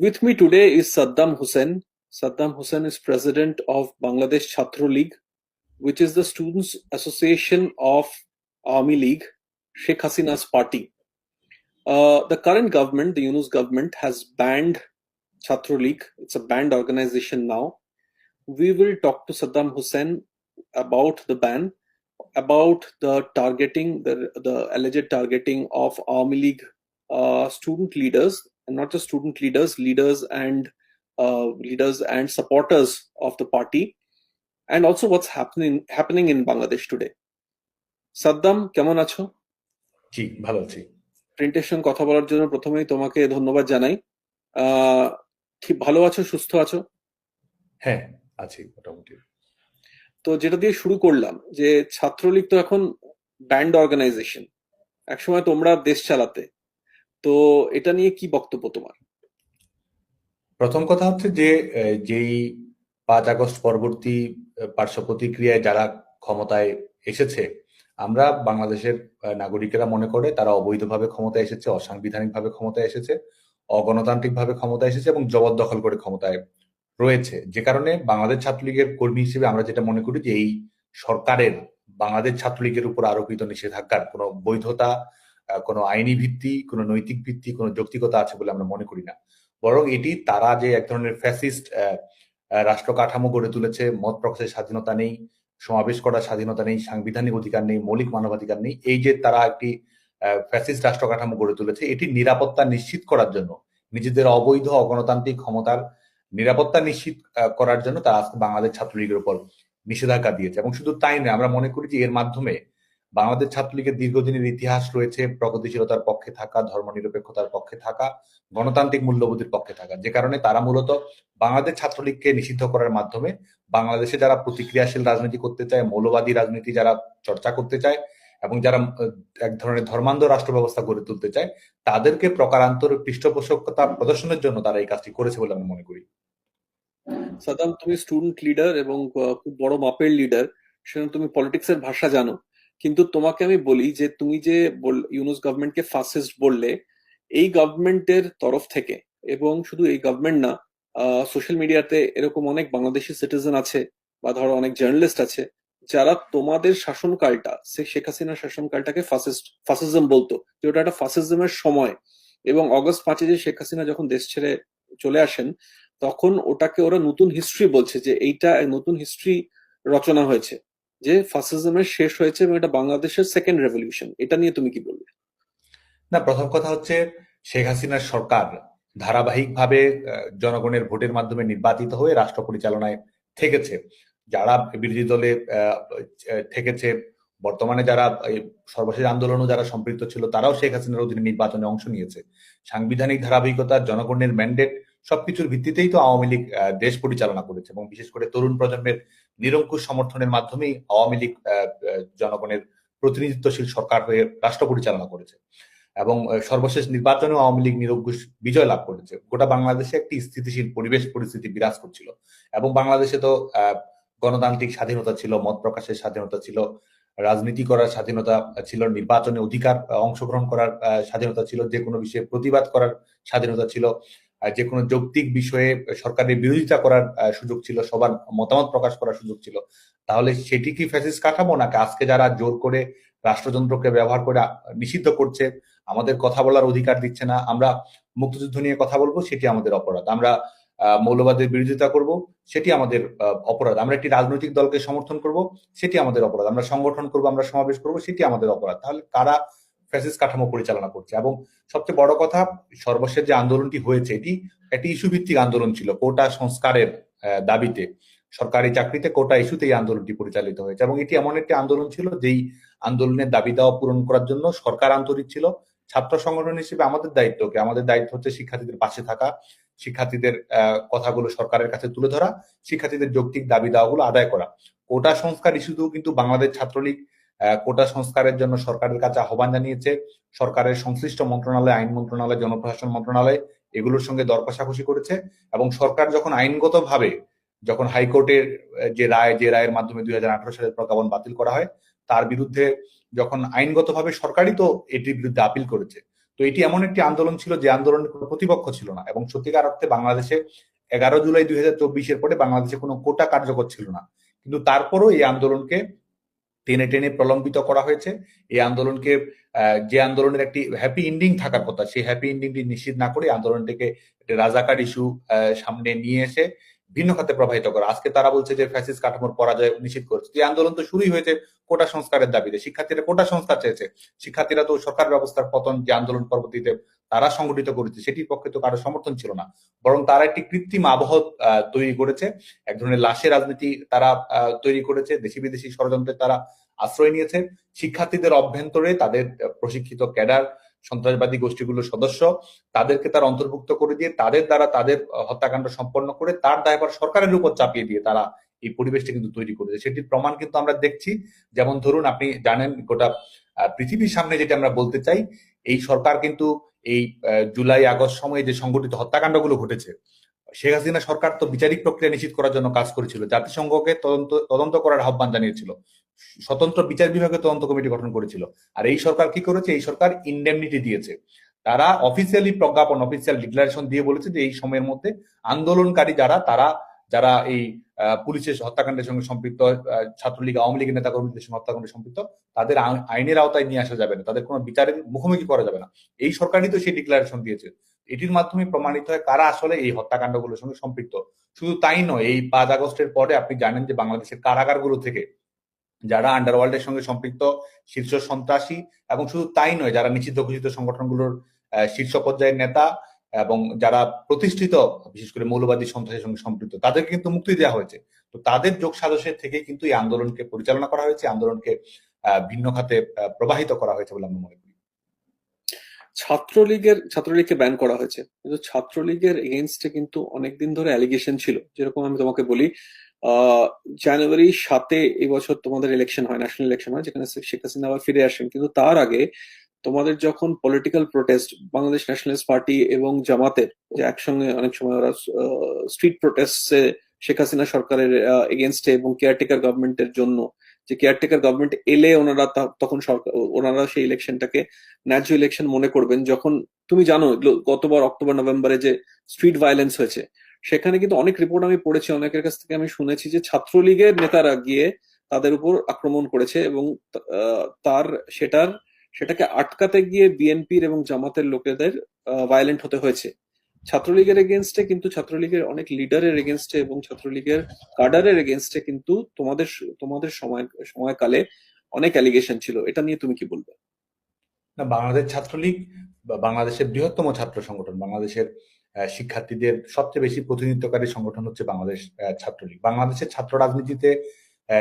With me today is Saddam Hussain. Saddam Hussain is president of Bangladesh Chhatro League, which is the students' association of Army League, Sheikh Hasina's party. The current government, the Yunus government, has banned Chhatro League. It's a banned organization now. We will talk to Saddam Hussain about the ban, about the targeting, the alleged targeting of Army League student leaders, and not just student leaders, leaders and supporters of the party, and also what's happening in Bangladesh today. Saddam, কেমন আছো? জি, ভালো আছি। প্রিন্টের সঙ্গে কথা বলার জন্য প্রথমেই তোমাকে ধন্যবাদ জানাই। ঠিক ভালো আছো, সুস্থ আছো? হ্যাঁ, আছি মোটামুটি। তো যেটা দিয়ে শুরু করলাম, যে ছাত্রলীগ তো এখন ব্যান্ড অর্গানাইজেশন, একসময় তোমরা দেশ চালাতে, তো এটা নিয়ে কি বক্তব্য তোমার? প্রথম কথা হচ্ছে যে যেই 5 আগস্ট পরবর্তী পার্শ্ব প্রতিক্রিয়ায় যারা ক্ষমতায় এসেছে, আমরা বাংলাদেশের নাগরিকেরা মনে করে তারা অবৈধভাবে ক্ষমতায় এসেছে, অসাংবিধানিকভাবে ক্ষমতায় এসেছে, অগণতান্ত্রিকভাবে ক্ষমতায় এসেছে এবং জবরদখল করে ক্ষমতায় রয়েছে। যে কারণে বাংলাদেশ ছাত্রলীগের কর্মী হিসেবে আমরা যেটা মনে করি যে এই সরকারের বাংলাদেশ ছাত্রলীগের উপর আরোপিত নিষেধাজ্ঞার কোনো বৈধতা, কোনো আইনি ভিত্তি, কোনো নৈতিক ভিত্তি, কোনো যৌক্তিকতা আছে বলে আমরা মনে করি না। বরং এটি তারা যে এক ধরনের ফ্যাসিস্ট রাষ্ট্র কাঠামো গড়ে তুলেছে, মত প্রকাশের স্বাধীনতা নেই, সমাবেশ করার স্বাধীনতা নেই, সাংবিধানিক অধিকার নেই, মৌলিক মানবাধিকার নেই, এই যে তারা একটি ফ্যাসিস্ট রাষ্ট্র কাঠামো গড়ে তুলেছে, এটির নিরাপত্তা নিশ্চিত করার জন্য, নিজেদের অবৈধ অগণতান্ত্রিক ক্ষমতার নিরাপত্তা নিশ্চিত করার জন্য তারা আজকে বাংলাদেশ ছাত্রলীগের উপর নিষেধাজ্ঞা দিয়েছে। এবং শুধু তাই নয়, আমরা মনে করি যে এর মাধ্যমে বাংলাদেশ ছাত্রলীগের দীর্ঘদিনের ইতিহাস রয়েছে প্রগতিশীলতার পক্ষে থাকা, ধর্মনিরপেক্ষতার পক্ষে থাকা, গণতান্ত্রিক মূল্যবোধের পক্ষে থাকা। যে কারণে তারা মূলত বাংলাদেশ ছাত্রলীগকে নিষিদ্ধ করার মাধ্যমে বাংলাদেশে যারা প্রতিক্রিয়াশীল রাজনীতি করতে চায়, মৌলবাদী রাজনীতি যারা চর্চা করতে চায় এবং যারা এক ধরনের ধর্মান্ধ রাষ্ট্র ব্যবস্থা গড়ে তুলতে চায়, তাদেরকে প্রকারান্তর পৃষ্ঠপোষকতা প্রদর্শনের জন্য তারা এই কাজটি করেছে বলে আমি মনে করি। সাদ্দাম, তুমি স্টুডেন্ট লিডার এবং খুব বড় মাপের লিডার, সেজন্য তুমি পলিটিক্সের ভাষা জানো। কিন্তু তোমাকে আমি বলি যে তুমি যে ইউনুস গভর্নমেন্টকে ফাসিস্ট বললে, এই গভর্নমেন্টের তরফ থেকে, এবং শুধু এই গভর্নমেন্ট না, সোশ্যাল মিডিয়াতে এরকম অনেক বাংলাদেশি সিটিজেন আছে বা ধরো অনেক জার্নালিস্ট আছে যারা তোমাদের শাসনকালটা, শেখ হাসিনার শাসনকালটাকে ফাসিজম বলতো, যে ওটা একটা ফাসিজমের সময়। এবং অগস্ট 5-এ যে শেখ হাসিনা যখন দেশ ছেড়ে চলে আসেন, তখন ওটাকে ওরা নতুন হিস্ট্রি বলছে, যে এইটা নতুন হিস্ট্রি রচনা হয়েছে, যে ফাসিজমের শেষ হয়েছে এবং এটা বাংলাদেশের সেকেন্ড রেভলিউশন। এটা নিয়ে তুমি কি বলবে? না, প্রথম কথা হচ্ছে শেখ হাসিনার সরকার ধারাবাহিকভাবে জনগণের ভোটের মাধ্যমে নির্বাচিত হয়ে রাষ্ট্র পরিচালনায় থেকেছে। যারা বিরোধী দলে থেকেছে, বর্তমানে যারা সর্বশেষ আন্দোলনও যারা সম্পৃক্ত ছিল, তারাও শেখ হাসিনার অধীনে নির্বাচনে অংশ নিয়েছে। সাংবিধানিক ধারাবাহিকতা, জনগণের ম্যান্ডেট সবকিছুর ভিত্তিতেই তো আওয়ামী লীগ দেশ পরিচালনা করেছে এবং বিশেষ করে তরুণ প্রজন্মের নিরঙ্কুশ সমর্থনের মাধ্যমেই আওয়ামী লীগ জনগণের প্রতিনিধিত্বশীল সরকার হয়ে রাষ্ট্র পরিচালনা করেছে এবং সর্বশেষ নির্বাচনেও আওয়ামী লীগ নিরঙ্কুশ বিজয় লাভ করেছে। গোটা বাংলাদেশে একটি স্থিতিশীল পরিবেশ পরিস্থিতি বিরাজ করছিল এবং বাংলাদেশে তো গণতান্ত্রিক স্বাধীনতা ছিল, মত প্রকাশের স্বাধীনতা ছিল, রাজনীতি করার স্বাধীনতা ছিল, নির্বাচনে অধিকার অংশগ্রহণ করার স্বাধীনতা ছিল, যে কোনো বিষয়ে প্রতিবাদ করার স্বাধীনতা ছিল, যে কোনো যৌক্তিক বিষয়ে সরকারের বিরোধিতা করার সুযোগ ছিল, সবার মতামত প্রকাশ করার সুযোগ ছিল। তাহলে সেটি কি ফ্যাসিস্ট কাঠামো, নাকি আজকে যারা জোর করে রাষ্ট্রযন্ত্রকে ব্যবহার করে নিষিদ্ধ করছে, আমাদের কথা বলার অধিকার দিচ্ছে না, আমরা মুক্তিযুদ্ধ নিয়ে কথা বলবো সেটি আমাদের অপরাধ, আমরা মৌলবাদের বিরোধিতা করব সেটি আমাদের অপরাধ, আমরা একটি রাজনৈতিক দলকে সমর্থন করব সেটি আমাদের অপরাধ, আমরা সংগঠন করব, আমরা সমাবেশ করব সেটি আমাদের অপরাধ? তাহলে কারা ফ্যাসিস্ট কাঠামো পরিচালনা করছে? এবং সবচেয়ে বড় কথা, সর্বশেষ যে আন্দোলনটি হয়েছে এটি একটি ইস্যু ভিত্তিক আন্দোলন ছিল। কোটা সংস্কারের দাবিতে, সরকারি চাকরিতে কোটা ইস্যুতে এই আন্দোলনটি পরিচালিত হয়েছে এবং এটি এমন একটি আন্দোলন ছিল যেই আন্দোলনের দাবি দাওয়া পূরণ করার জন্য সরকার আন্তরিক ছিল। ছাত্র সংগঠন হিসেবে আমাদের দায়িত্ব হচ্ছে শিক্ষার্থীদের পাশে থাকা, শিক্ষার্থীদের কথাগুলো সরকারের কাছে তুলে ধরা, শিক্ষার্থীদের যৌক্তিক দাবি দাওয়াগুলো আদায় করা। কোটা সংস্কার ইস্যুতেও কিন্তু বাংলাদেশ ছাত্রলীগ কোটা সংস্কারের জন্য সরকারের কাছে আহ্বান জানিয়েছে। সরকারের সংশ্লিষ্ট মন্ত্রণালয়, আইন মন্ত্রণালয়, জনপ্রশাসন মন্ত্রণালয় এগুলোর সঙ্গে দর কষাকষি করেছে এবং সরকার যখন আইনগতভাবে, যখন হাইকোর্টের যে রায়ের মাধ্যমে 2018 সালের প্রজ্ঞাপন বাতিল করা হয়, তার বিরুদ্ধে যখন আইনগতভাবে সরকারই তো এটির বিরুদ্ধে আপিল করেছে, তো এটি এমন একটি আন্দোলন ছিল যে আন্দোলনের কোনো প্রতিপক্ষ ছিল না, এবং সত্যিকার অর্থে বাংলাদেশে 11 জুলাই 2024 পরে বাংলাদেশে কোনো কোটা কার্যকর ছিল না। কিন্তু তারপরও এই আন্দোলনকে টেনে টেনে প্রলম্বিত করা হয়েছে। এই আন্দোলনকে যে আন্দোলনের একটি হ্যাপি এন্ডিং থাকার কথা, সেই হ্যাপি এন্ডিংটি নিশ্চিত না করে আন্দোলনটিকে একটি রাজাকার ইস্যু সামনে নিয়ে এসে ভিন্ন খাতে প্রবাহিত করা। আজকে তারা বলছে যে ফ্যাসিস্ট কাঠামোর পরাজয় নিশ্চিত করেছে। এই আন্দোলন তো শুরুই হয়েছে কোটা সংস্কারের দাবিতে। শিক্ষার্থীরা কোটা সংস্কার চেয়েছে। শিক্ষার্থীরা তো সরকার ব্যবস্থার পতন যে আন্দোলন পরবর্তীতে তারা সংগঠিত করেছে, সেটির পক্ষে তো কারো সমর্থন ছিল না, বরং তারা একটি কৃত্রিম আবহ তৈরি করেছে। এক ধরনের লাশের রাজনীতি তারা তৈরি করেছে। দেশি বিদেশি ষড়যন্ত্রে তারা আশ্রয় নিয়েছে। শিক্ষার্থীদের অভ্যন্তরে তাদের প্রশিক্ষিত ক্যাডার, সন্ত্রাসবাদী গোষ্ঠীগুলোর সদস্য, তাদেরকে তারা অন্তর্ভুক্ত করে দিয়ে তাদের দ্বারা তাদের হত্যাকাণ্ড সম্পন্ন করে তার দায়ভার সরকারের উপর চাপিয়ে দিয়ে তারা এই পরিবেশটা কিন্তু তৈরি করেছে। সেটির প্রমাণ কিন্তু আমরা দেখছি। যেমন ধরুন, আপনি জানেন, গোটা পৃথিবীর সামনে যেটা আমরা বলতে চাই, এই সরকার কিন্তু এই জুলাই আগস্ট সময়ে যে সংগঠিত হত্যাকাণ্ডগুলো ঘটেছে, শেখ হাসিনা সরকার তো বিচারিক প্রক্রিয়া নিশ্চিত করার জন্য কাজ করেছিল, জাতিসংঘকে তদন্ত করার আহ্বান জানিয়েছিল, স্বতন্ত্র বিচার বিভাগের তদন্ত কমিটি গঠন করেছিল। আর এই সরকার কি করেছে? এই সরকার ইনডেমনিটি দিয়েছে। তারা অফিসিয়ালি প্রজ্ঞাপন, অফিসিয়াল ডিক্লারেশন দিয়ে বলেছে যে এই সময়ের মধ্যে আন্দোলনকারী যারা এই পুলিশের হত্যাকাণ্ডের সঙ্গে সম্পৃক্ত, ছাত্রলীগ আওয়ামী লীগের নেতা কর্মীদের সঙ্গে হত্যাকাণ্ডে সম্পৃক্ত, তাদের আইনের আওতায় নিয়ে আসা যাবে না, তাদের কোনো বিচারের মুখোমুখি করা যাবে না। এই সরকারই তো সেই ডিক্লারেশন দিয়েছে। এটির মাধ্যমে প্রমাণিত হয় কারা আসলে এই হত্যাকাণ্ডগুলোর সঙ্গে সম্পৃক্ত। শুধু তাই নয়, এই 5 আগস্টের পরে আপনি জানেন যে বাংলাদেশের কারাগারগুলো থেকে যারা আন্ডারওয়ার্ল্ডের সঙ্গে সম্পৃক্ত শীর্ষ সন্ত্রাসী, এবং শুধু তাই নয়, যারা নিষিদ্ধ ঘোষিত সংগঠনগুলোর শীর্ষ পর্যায়ের নেতা এবং যারা প্রতিষ্ঠিত বিশেষ করে মৌলবাদী সন্ত্রাসের সঙ্গে সম্পৃক্ত, তাদেরকে কিন্তু মুক্তি দেওয়া হয়েছে। তো তাদের যোগ সাজসের থেকে কিন্তু এই আন্দোলনকে পরিচালনা করা হয়েছে, আন্দোলনকে ভিন্ন খাতে প্রবাহিত করা হয়েছে বলে আমরা মনে করি। ছাত্রলীগকে ব্যান করা হয়েছে, কিন্তু ছাত্রলীগের এগেনস্টে কিন্তু অনেকদিন ধরে অ্যালিগেশন ছিল। যেরকম আমি তোমাকে বলি, আহ জানুয়ারি 7-এ এবছর তোমাদের ইলেকশন হয়, ন্যাশনাল ইলেকশন হয়, যেখানে শেখ হাসিনা আবার ফিরে আসেন। কিন্তু তার আগে তোমাদের যখন political protest, Bangladesh nationalist party এবং জামাতের যে একসঙ্গে অনেক সময় ওরা স্ট্রিট প্রোটেস্টে শেখ হাসিনা সরকারের এগেনস্টে এবং কেয়ারটেকার গভর্নমেন্টের জন্য, যে কেয়ারটেকার গভর্নমেন্ট এলে ওনারা তখন সরকার, ওনারা সেই ইলেকশনটাকে ন্যায্য ইলেকশন মনে করবেন। যখন তুমি জানো গতবার অক্টোবর নভেম্বরে যে স্ট্রিট ভায়োলেন্স হয়েছে, সেখানে কিন্তু অনেক রিপোর্ট আমি পড়েছি, অনেকের কাছ থেকে আমি শুনেছি যে ছাত্রলীগের নেতারা গিয়ে তাদের উপর আক্রমণ করেছে, এবং তার সেটাকে আটকাতে গিয়ে বিএনপির এবং জামাতের লোকেদের ভায়োলেন্ট হতে হয়েছে ছাত্রলীগের এগেনস্টে। কিন্তু ছাত্রলীগের অনেক লিডারের এগেনস্টে এবং ছাত্রলীগের কাডারের এগেনস্টে কিন্তু তোমাদের সময়কালে অনেক অ্যালিগেশন ছিল। এটা নিয়ে তুমি কি বলবে? না, বাংলাদেশ ছাত্রলীগ বাংলাদেশের বৃহত্তম ছাত্র সংগঠন। বাংলাদেশের শিক্ষার্থীদের সবচেয়ে বেশি প্রতিনিধিত্বকারী সংগঠন হচ্ছে বাংলাদেশ ছাত্রলীগ। বাংলাদেশের ছাত্র রাজনীতিতে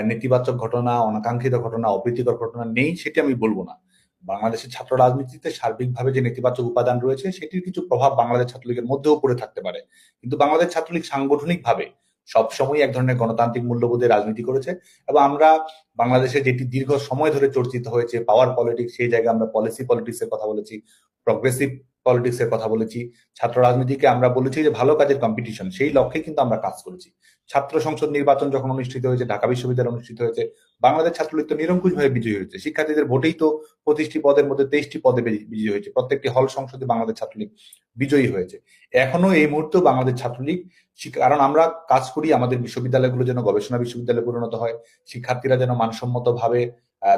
নেতিবাচক ঘটনা, অনাকাঙ্ক্ষিত ঘটনা, অপ্রীতিকর ঘটনা নেই সেটি আমি বলবো না। বাংলাদেশের ছাত্র রাজনীতিতে সার্বিকভাবে যে নেতিবাচক উপাদান রয়েছে, সেটির কিছু প্রভাব বাংলাদেশ ছাত্রলীগের মধ্যেও পড়ে থাকতে পারে। কিন্তু বাংলাদেশ ছাত্রলীগ সাংগঠনিকভাবে সবসময় এক ধরনের গণতান্ত্রিক মূল্যবোধের রাজনীতি করেছে, এবং আমরা বাংলাদেশে যেটি দীর্ঘ সময় ধরে চর্চিত হয়েছে পাওয়ার পলিটিক্স, সেই জায়গায় আমরা পলিসি পলিটিক্স এর কথা বলেছি, প্রগ্রেসিভ পলিটিক্স এর কথা বলেছি। ছাত্র রাজনীতিকে আমরা বলেছি যে ভালো কাজের কম্পিটিশন, সেই লক্ষ্যে কিন্তু আমরা কাজ করেছি। ছাত্র সংসদ নির্বাচন যখন অনুষ্ঠিত হয়েছে, ঢাকা বিশ্ববিদ্যালয়ে অনুষ্ঠিত হয়েছে, বাংলাদেশ ছাত্রলীগ তো নিরঙ্কুশভাবে বিজয়ী হয়েছে। শিক্ষার্থীদের ভোটেই তো 25টি পদের মধ্যে 23টি পদে বিজয়ী হয়েছে। প্রত্যেকটি হল সংসদে বাংলাদেশ ছাত্রলীগ বিজয়ী হয়েছে। এখনো এই মুহূর্তে বাংলাদেশ ছাত্রলীগ, কারণ আমরা কাজ করি আমাদের বিশ্ববিদ্যালয়গুলো যেন গবেষণা বিশ্ববিদ্যালয়ে পরিণত হয়, শিক্ষার্থীরা যেন মানসম্মত ভাবে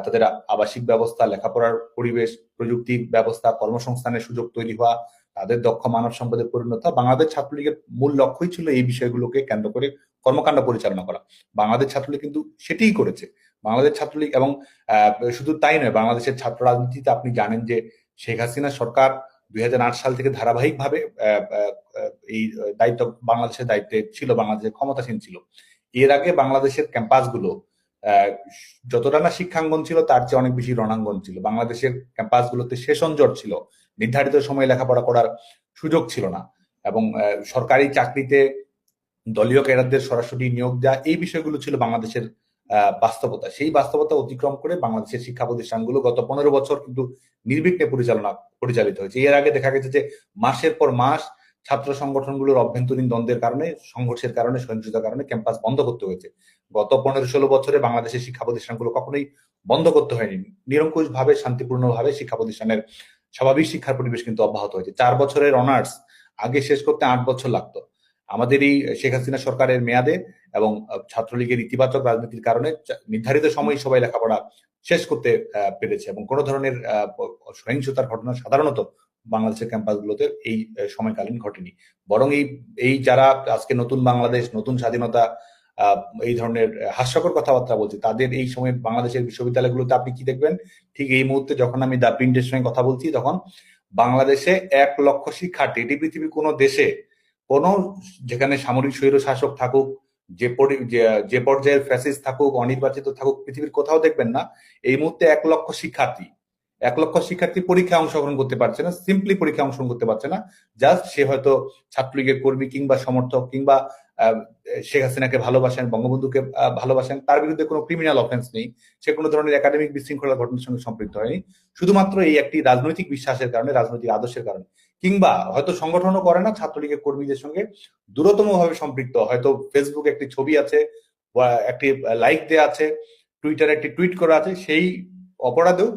তাদের আবাসিক ব্যবস্থা, লেখাপড়ার পরিবেশ, প্রযুক্তি ব্যবস্থা, কর্মসংস্থানের সুযোগ তৈরি হওয়া, তাদের দক্ষ মানব সম্পদে পরিণত হওয়া। বাংলাদেশ ছাত্রলীগের মূল লক্ষ্যই ছিল এই বিষয়গুলোকে কেন্দ্র করে কর্মকাণ্ড পরিচালনা করা। বাংলাদেশ ছাত্রলীগ কিন্তু সেটিই করেছে। বাংলাদেশ ছাত্রলীগ, এবং শুধু তাই নয়, বাংলাদেশের ছাত্র রাজনীতিতে আপনি জানেন যে শেখ হাসিনা সরকার 2008 সাল থেকে ধারাবাহিকভাবে এই দায়িত্ব, বাংলাদেশের দায়িত্বে ছিল, বাংলাদেশের ক্ষমতাসীন ছিল। এর আগে বাংলাদেশের ক্যাম্পাসগুলো যতটা না শিক্ষাঙ্গন ছিল, তার চেয়ে অনেক বেশি রণাঙ্গন ছিল। বাংলাদেশের ক্যাম্পাসগুলোতে সেশন জট ছিল, নির্ধারিত সময়ে লেখাপড়া করার সুযোগ ছিল না, এবং সরকারি চাকরিতে দলীয় ক্যাডারদের সরাসরি নিয়োগ দেওয়া, এই বিষয়গুলো ছিল বাংলাদেশের বাস্তবতা। সেই বাস্তবতা অতিক্রম করে বাংলাদেশের শিক্ষা প্রতিষ্ঠানগুলো গত 15 বছর কিন্তু নির্বিঘ্নে পরিচালিত হয়েছে। এর আগে দেখা গেছে যে মাসের পর মাস ছাত্র সংগঠনগুলোর অভ্যন্তরীণ দ্বন্দ্বের কারণে, সংঘর্ষের কারণে, সহিংসতার কারণে ক্যাম্পাস বন্ধ করতে হয়েছে। গত 15-16 বছরে বাংলাদেশের শিক্ষা প্রতিষ্ঠানগুলো কখনোই বন্ধ করতে হয়নি। নিরঙ্কুশ ভাবে, শান্তিপূর্ণ ভাবে শিক্ষা প্রতিষ্ঠানের স্বাভাবিক শিক্ষার পরিবেশ কিন্তু অব্যাহত হয়েছে। 4 বছরের অনার্স আগে শেষ করতে 8 বছর লাগতো। আমাদের এই শেখ হাসিনা সরকারের মেয়াদে এবং ছাত্রলীগের ইতিবাচক রাজনীতির কারণে নির্ধারিত সময় সবাই লেখাপড়া শেষ করতে পেরেছে, এবং কোনো ধরনের সহিংসতার ঘটনা সাধারণত বাংলাদেশের ক্যাম্পাসগুলোতে এই সময়কালীন ঘটেনি। বরং এই এই যারা আজকে নতুন বাংলাদেশ, নতুন স্বাধীনতা, এই ধরনের হাস্যকর কথাবার্তা বলছে, তাদের এই সময় বাংলাদেশের বিশ্ববিদ্যালয়গুলোতে আপনি কি দেখবেন? ঠিক এই মুহূর্তে যখন আমি দ্য প্রিন্টের সঙ্গে কথা বলছি, তখন বাংলাদেশে 1 লক্ষ শিক্ষার্থী, এটি পৃথিবীর কোনো দেশে কোনো, যেখানে সামরিক স্বৈর শাসক থাকুক, যে পর্যায়ের ফ্যাসিস্ট থাকুক, অনির্বাচিত থাকুক, পৃথিবীর কোথাও দেখবেন না এই মুহূর্তে 1 লক্ষ শিক্ষার্থী, 1 লক্ষ শিক্ষার্থী পরীক্ষায় অংশগ্রহণ করতে পারছে না, সিম্পলি পরীক্ষায় অংশগ্রহণ করতে পারছে না। জাস্ট সে হয়তো ছাত্রলীগের কর্মী কিংবা সমর্থক কিংবা শেখ হাসিনাকে ভালোবাসেন, বঙ্গবন্ধুকে ভালোবাসেন, তার বিরুদ্ধে কোনো ক্রিমিনাল অফেন্স নেই, সে কোনো ধরনের একাডেমিক বিশৃঙ্খলা ঘটনার সঙ্গে সম্পৃক্ত হয়নি, শুধুমাত্র এই একটি রাজনৈতিক বিশ্বাসের কারণে, রাজনৈতিক আদর্শের কারণে, কিংবা হয়তো সংগঠনও করে না, ছাত্রলীগের কর্মীদের সঙ্গে দূরতম ভাবে সম্পৃক্ত, হয়তো ফেসবুকে একটি ছবি আছে বা একটি লাইক দেয়া আছে, টুইটারে একটি টুইট করা আছে, সেই অপরাধেও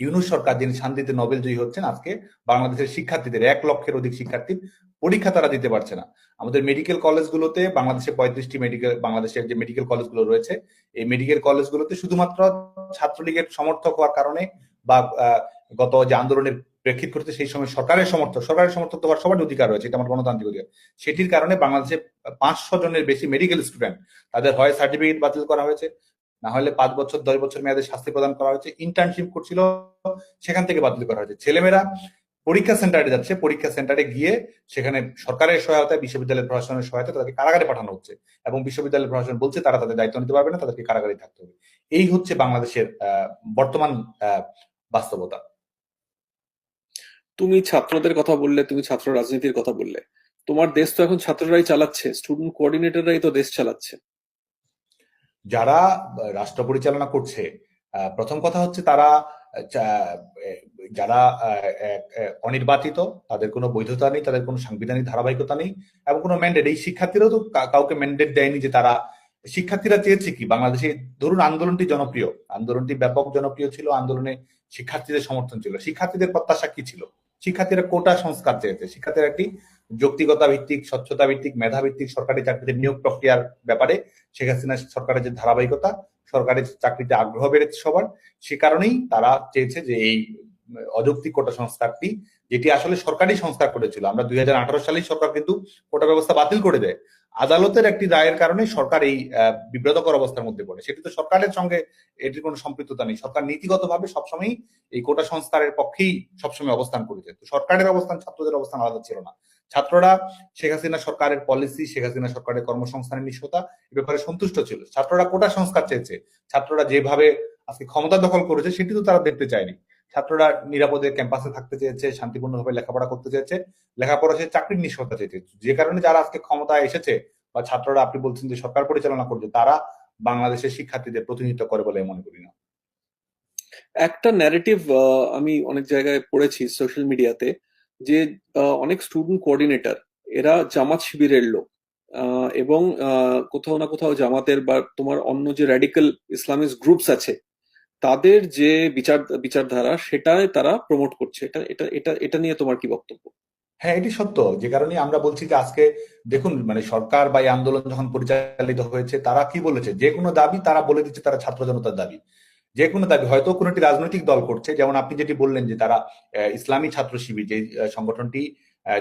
ইউনূস সরকার, যিনি শান্তিতে নোবেল জয়ী হচ্ছেন, আজকে বাংলাদেশের শিক্ষার্থীদের 1 লক্ষের অধিক শিক্ষার্থীর পরীক্ষা তারা দিতে পারছে না। আমাদের মেডিকেল কলেজগুলোতে, বাংলাদেশে 35টি মেডিকেল, বাংলাদেশের যে মেডিকেল কলেজগুলো রয়েছে, এই মেডিকেল কলেজগুলোতে শুধুমাত্র ছাত্রলীগের সমর্থক হওয়ার কারণে বা গত যে আন্দোলনের প্রেক্ষিত করতে সেই সময় সরকারের সমর্থক তো হওয়ার সবার অধিকার রয়েছে, এটা আমার গণতান্ত্রিক অধিকার, সেটির কারণে বাংলাদেশে 500 জনের বেশি মেডিকেল স্টুডেন্ট, তাদের হয় সার্টিফিকেট বাতিল করা হয়েছে, না হলে 5 বছর 10 বছর মেয়াদে শাস্তি প্রদান করা হয়েছে, ইন্টার্নশিপ করছিল সেখান থেকে বাতিল করা হয়েছে। ছেলেমেয়েরা পরীক্ষা সেন্টারে যাচ্ছে, পরীক্ষা সেন্টারে গিয়ে সেখানে সরকারের সহায়তায়, বিশ্ববিদ্যালয়ের প্রশাসনের সহায়তায় তাদেরকে কারাগারে পাঠানো হচ্ছে, এবং বিশ্ববিদ্যালয়ের প্রশাসন বলছে তারা তাদের দায়িত্ব নিতে পারবে না, তাদেরকে কারাগারে থাকতে হবে। এই হচ্ছে বাংলাদেশের বর্তমান বাস্তবতা। তুমি ছাত্রদের কথা বললে, তুমি ছাত্র রাজনীতির কথা বললে, তোমার দেশ তো এখন ছাত্ররাই চালাচ্ছে, স্টুডেন্ট কোঅর্ডিনেটররাই তো দেশ চালাচ্ছে। যারা রাষ্ট্র পরিচালনা করছে, প্রথম কথা হচ্ছে তারা যারা অনির্বাচিত, তাদের কোনো বৈধতা নেই, তাদের কোনো সাংবিধানিক ধারাবাহিকতা নেই, এবং কোনো ম্যান্ডেট, এই শিক্ষার্থীরাও তো কাউকে ম্যান্ডেট দেয়নি যে তারা, শিক্ষার্থীরা চেয়েছে কি বাংলাদেশে, ধরুন আন্দোলনটি জনপ্রিয়, আন্দোলনটি ব্যাপক জনপ্রিয় ছিল, আন্দোলনে শিক্ষার্থীদের সমর্থন ছিল, শিক্ষার্থীদের প্রত্যাশা কি ছিল? শিক্ষার্থীরা কোটা সংস্কার চেয়েছে, শিক্ষার্থীরা একটি যৌক্তিকতা ভিত্তিক, স্বচ্ছতা ভিত্তিক, মেধা ভিত্তিক সরকারি চাকরিতে নিয়োগ প্রক্রিয়ার ব্যাপারে শেখ হাসিনা সরকারের যে ধারাবাহিকতা, সরকারি চাকরিতে আগ্রহ বেড়েছে সবার, সে কারণেই তারা চেয়েছে যে এই অযৌক্তিক কোটা সংস্কারটি, যেটি আসলে সরকারি সংস্কার করেছিল, আমরা 2018 সালেই সরকার কিন্তু কোটা ব্যবস্থা বাতিল করে দেয়, আদালতের একটি রায়ের কারণে সরকার এই বিব্রতকর অবস্থার মধ্যে পড়ে। সেটি তো সরকারের সঙ্গে এটির কোনো সম্পৃক্ততা নেই, সরকার নীতিগতভাবে সবসময় এই কোটা সংস্কারের পক্ষেই সবসময় অবস্থান করেছে। তো সরকারের অবস্থান, ছাত্রদের অবস্থান আলাদা ছিল না। ছাত্ররা শেখ হাসিনা সরকারের পলিসি, শেখ হাসিনা সরকারের কর্মসংস্থানের নিশ্চয়তা, এ ব্যাপারে সন্তুষ্ট ছিল। ছাত্ররা কোটা সংস্কার চেয়েছে, ছাত্ররা যেভাবে আজকে ক্ষমতা দখল করেছে সেটি তো তারা দেখতে চায়নি। ছাত্ররা নিরাপদে ক্যাম্পাসে থাকতে চেয়েছে, শান্তিপূর্ণভাবে লেখাপড়া করতে চেয়েছে, লেখাপড়া সে চাকরির নিশ্চয়তা চেয়েছে। যে কারণে যারা আজকে ক্ষমতায় এসেছে, বা ছাত্ররা আপনি বলছেন যে সরকার পরিচালনা করছে, তারা বাংলাদেশের শিক্ষার্থীদের প্রতিনিধিত্ব করে বলে মনে করি না। একটা ন্যারেটিভ আমি অনেক জায়গায় পড়েছি সোশ্যাল মিডিয়াতে, যে অনেক স্টুডেন্ট কোঅর্ডিনেটর এরা জামাত শিবিরের লোক, এবং কোথাও না কোথাও জামাতের বা তোমার অন্য যে র্যাডিক্যাল ইসলামিস্ট গ্রুপস আছে তাদের যে বিচারধারা সেটাই তারা প্রমোট করছে। এটা এটা এটা এটা নিয়ে তোমার কি বক্তব্য? হ্যাঁ, এটি সত্য, যে কারণে আমরা বলছি যে আজকে দেখুন, মানে সরকার বা এই আন্দোলন যখন পরিচালিত হয়েছে, তারা কি বলেছে, যে কোনো দাবি তারা বলে দিচ্ছে তারা ছাত্র জনতার দাবি, যে কোনো দাবি হয়তো কোনো একটি রাজনৈতিক দল করছে, যেমন আপনি যেটি বললেন যে তারা ইসলামী ছাত্র শিবির, যে সংগঠনটি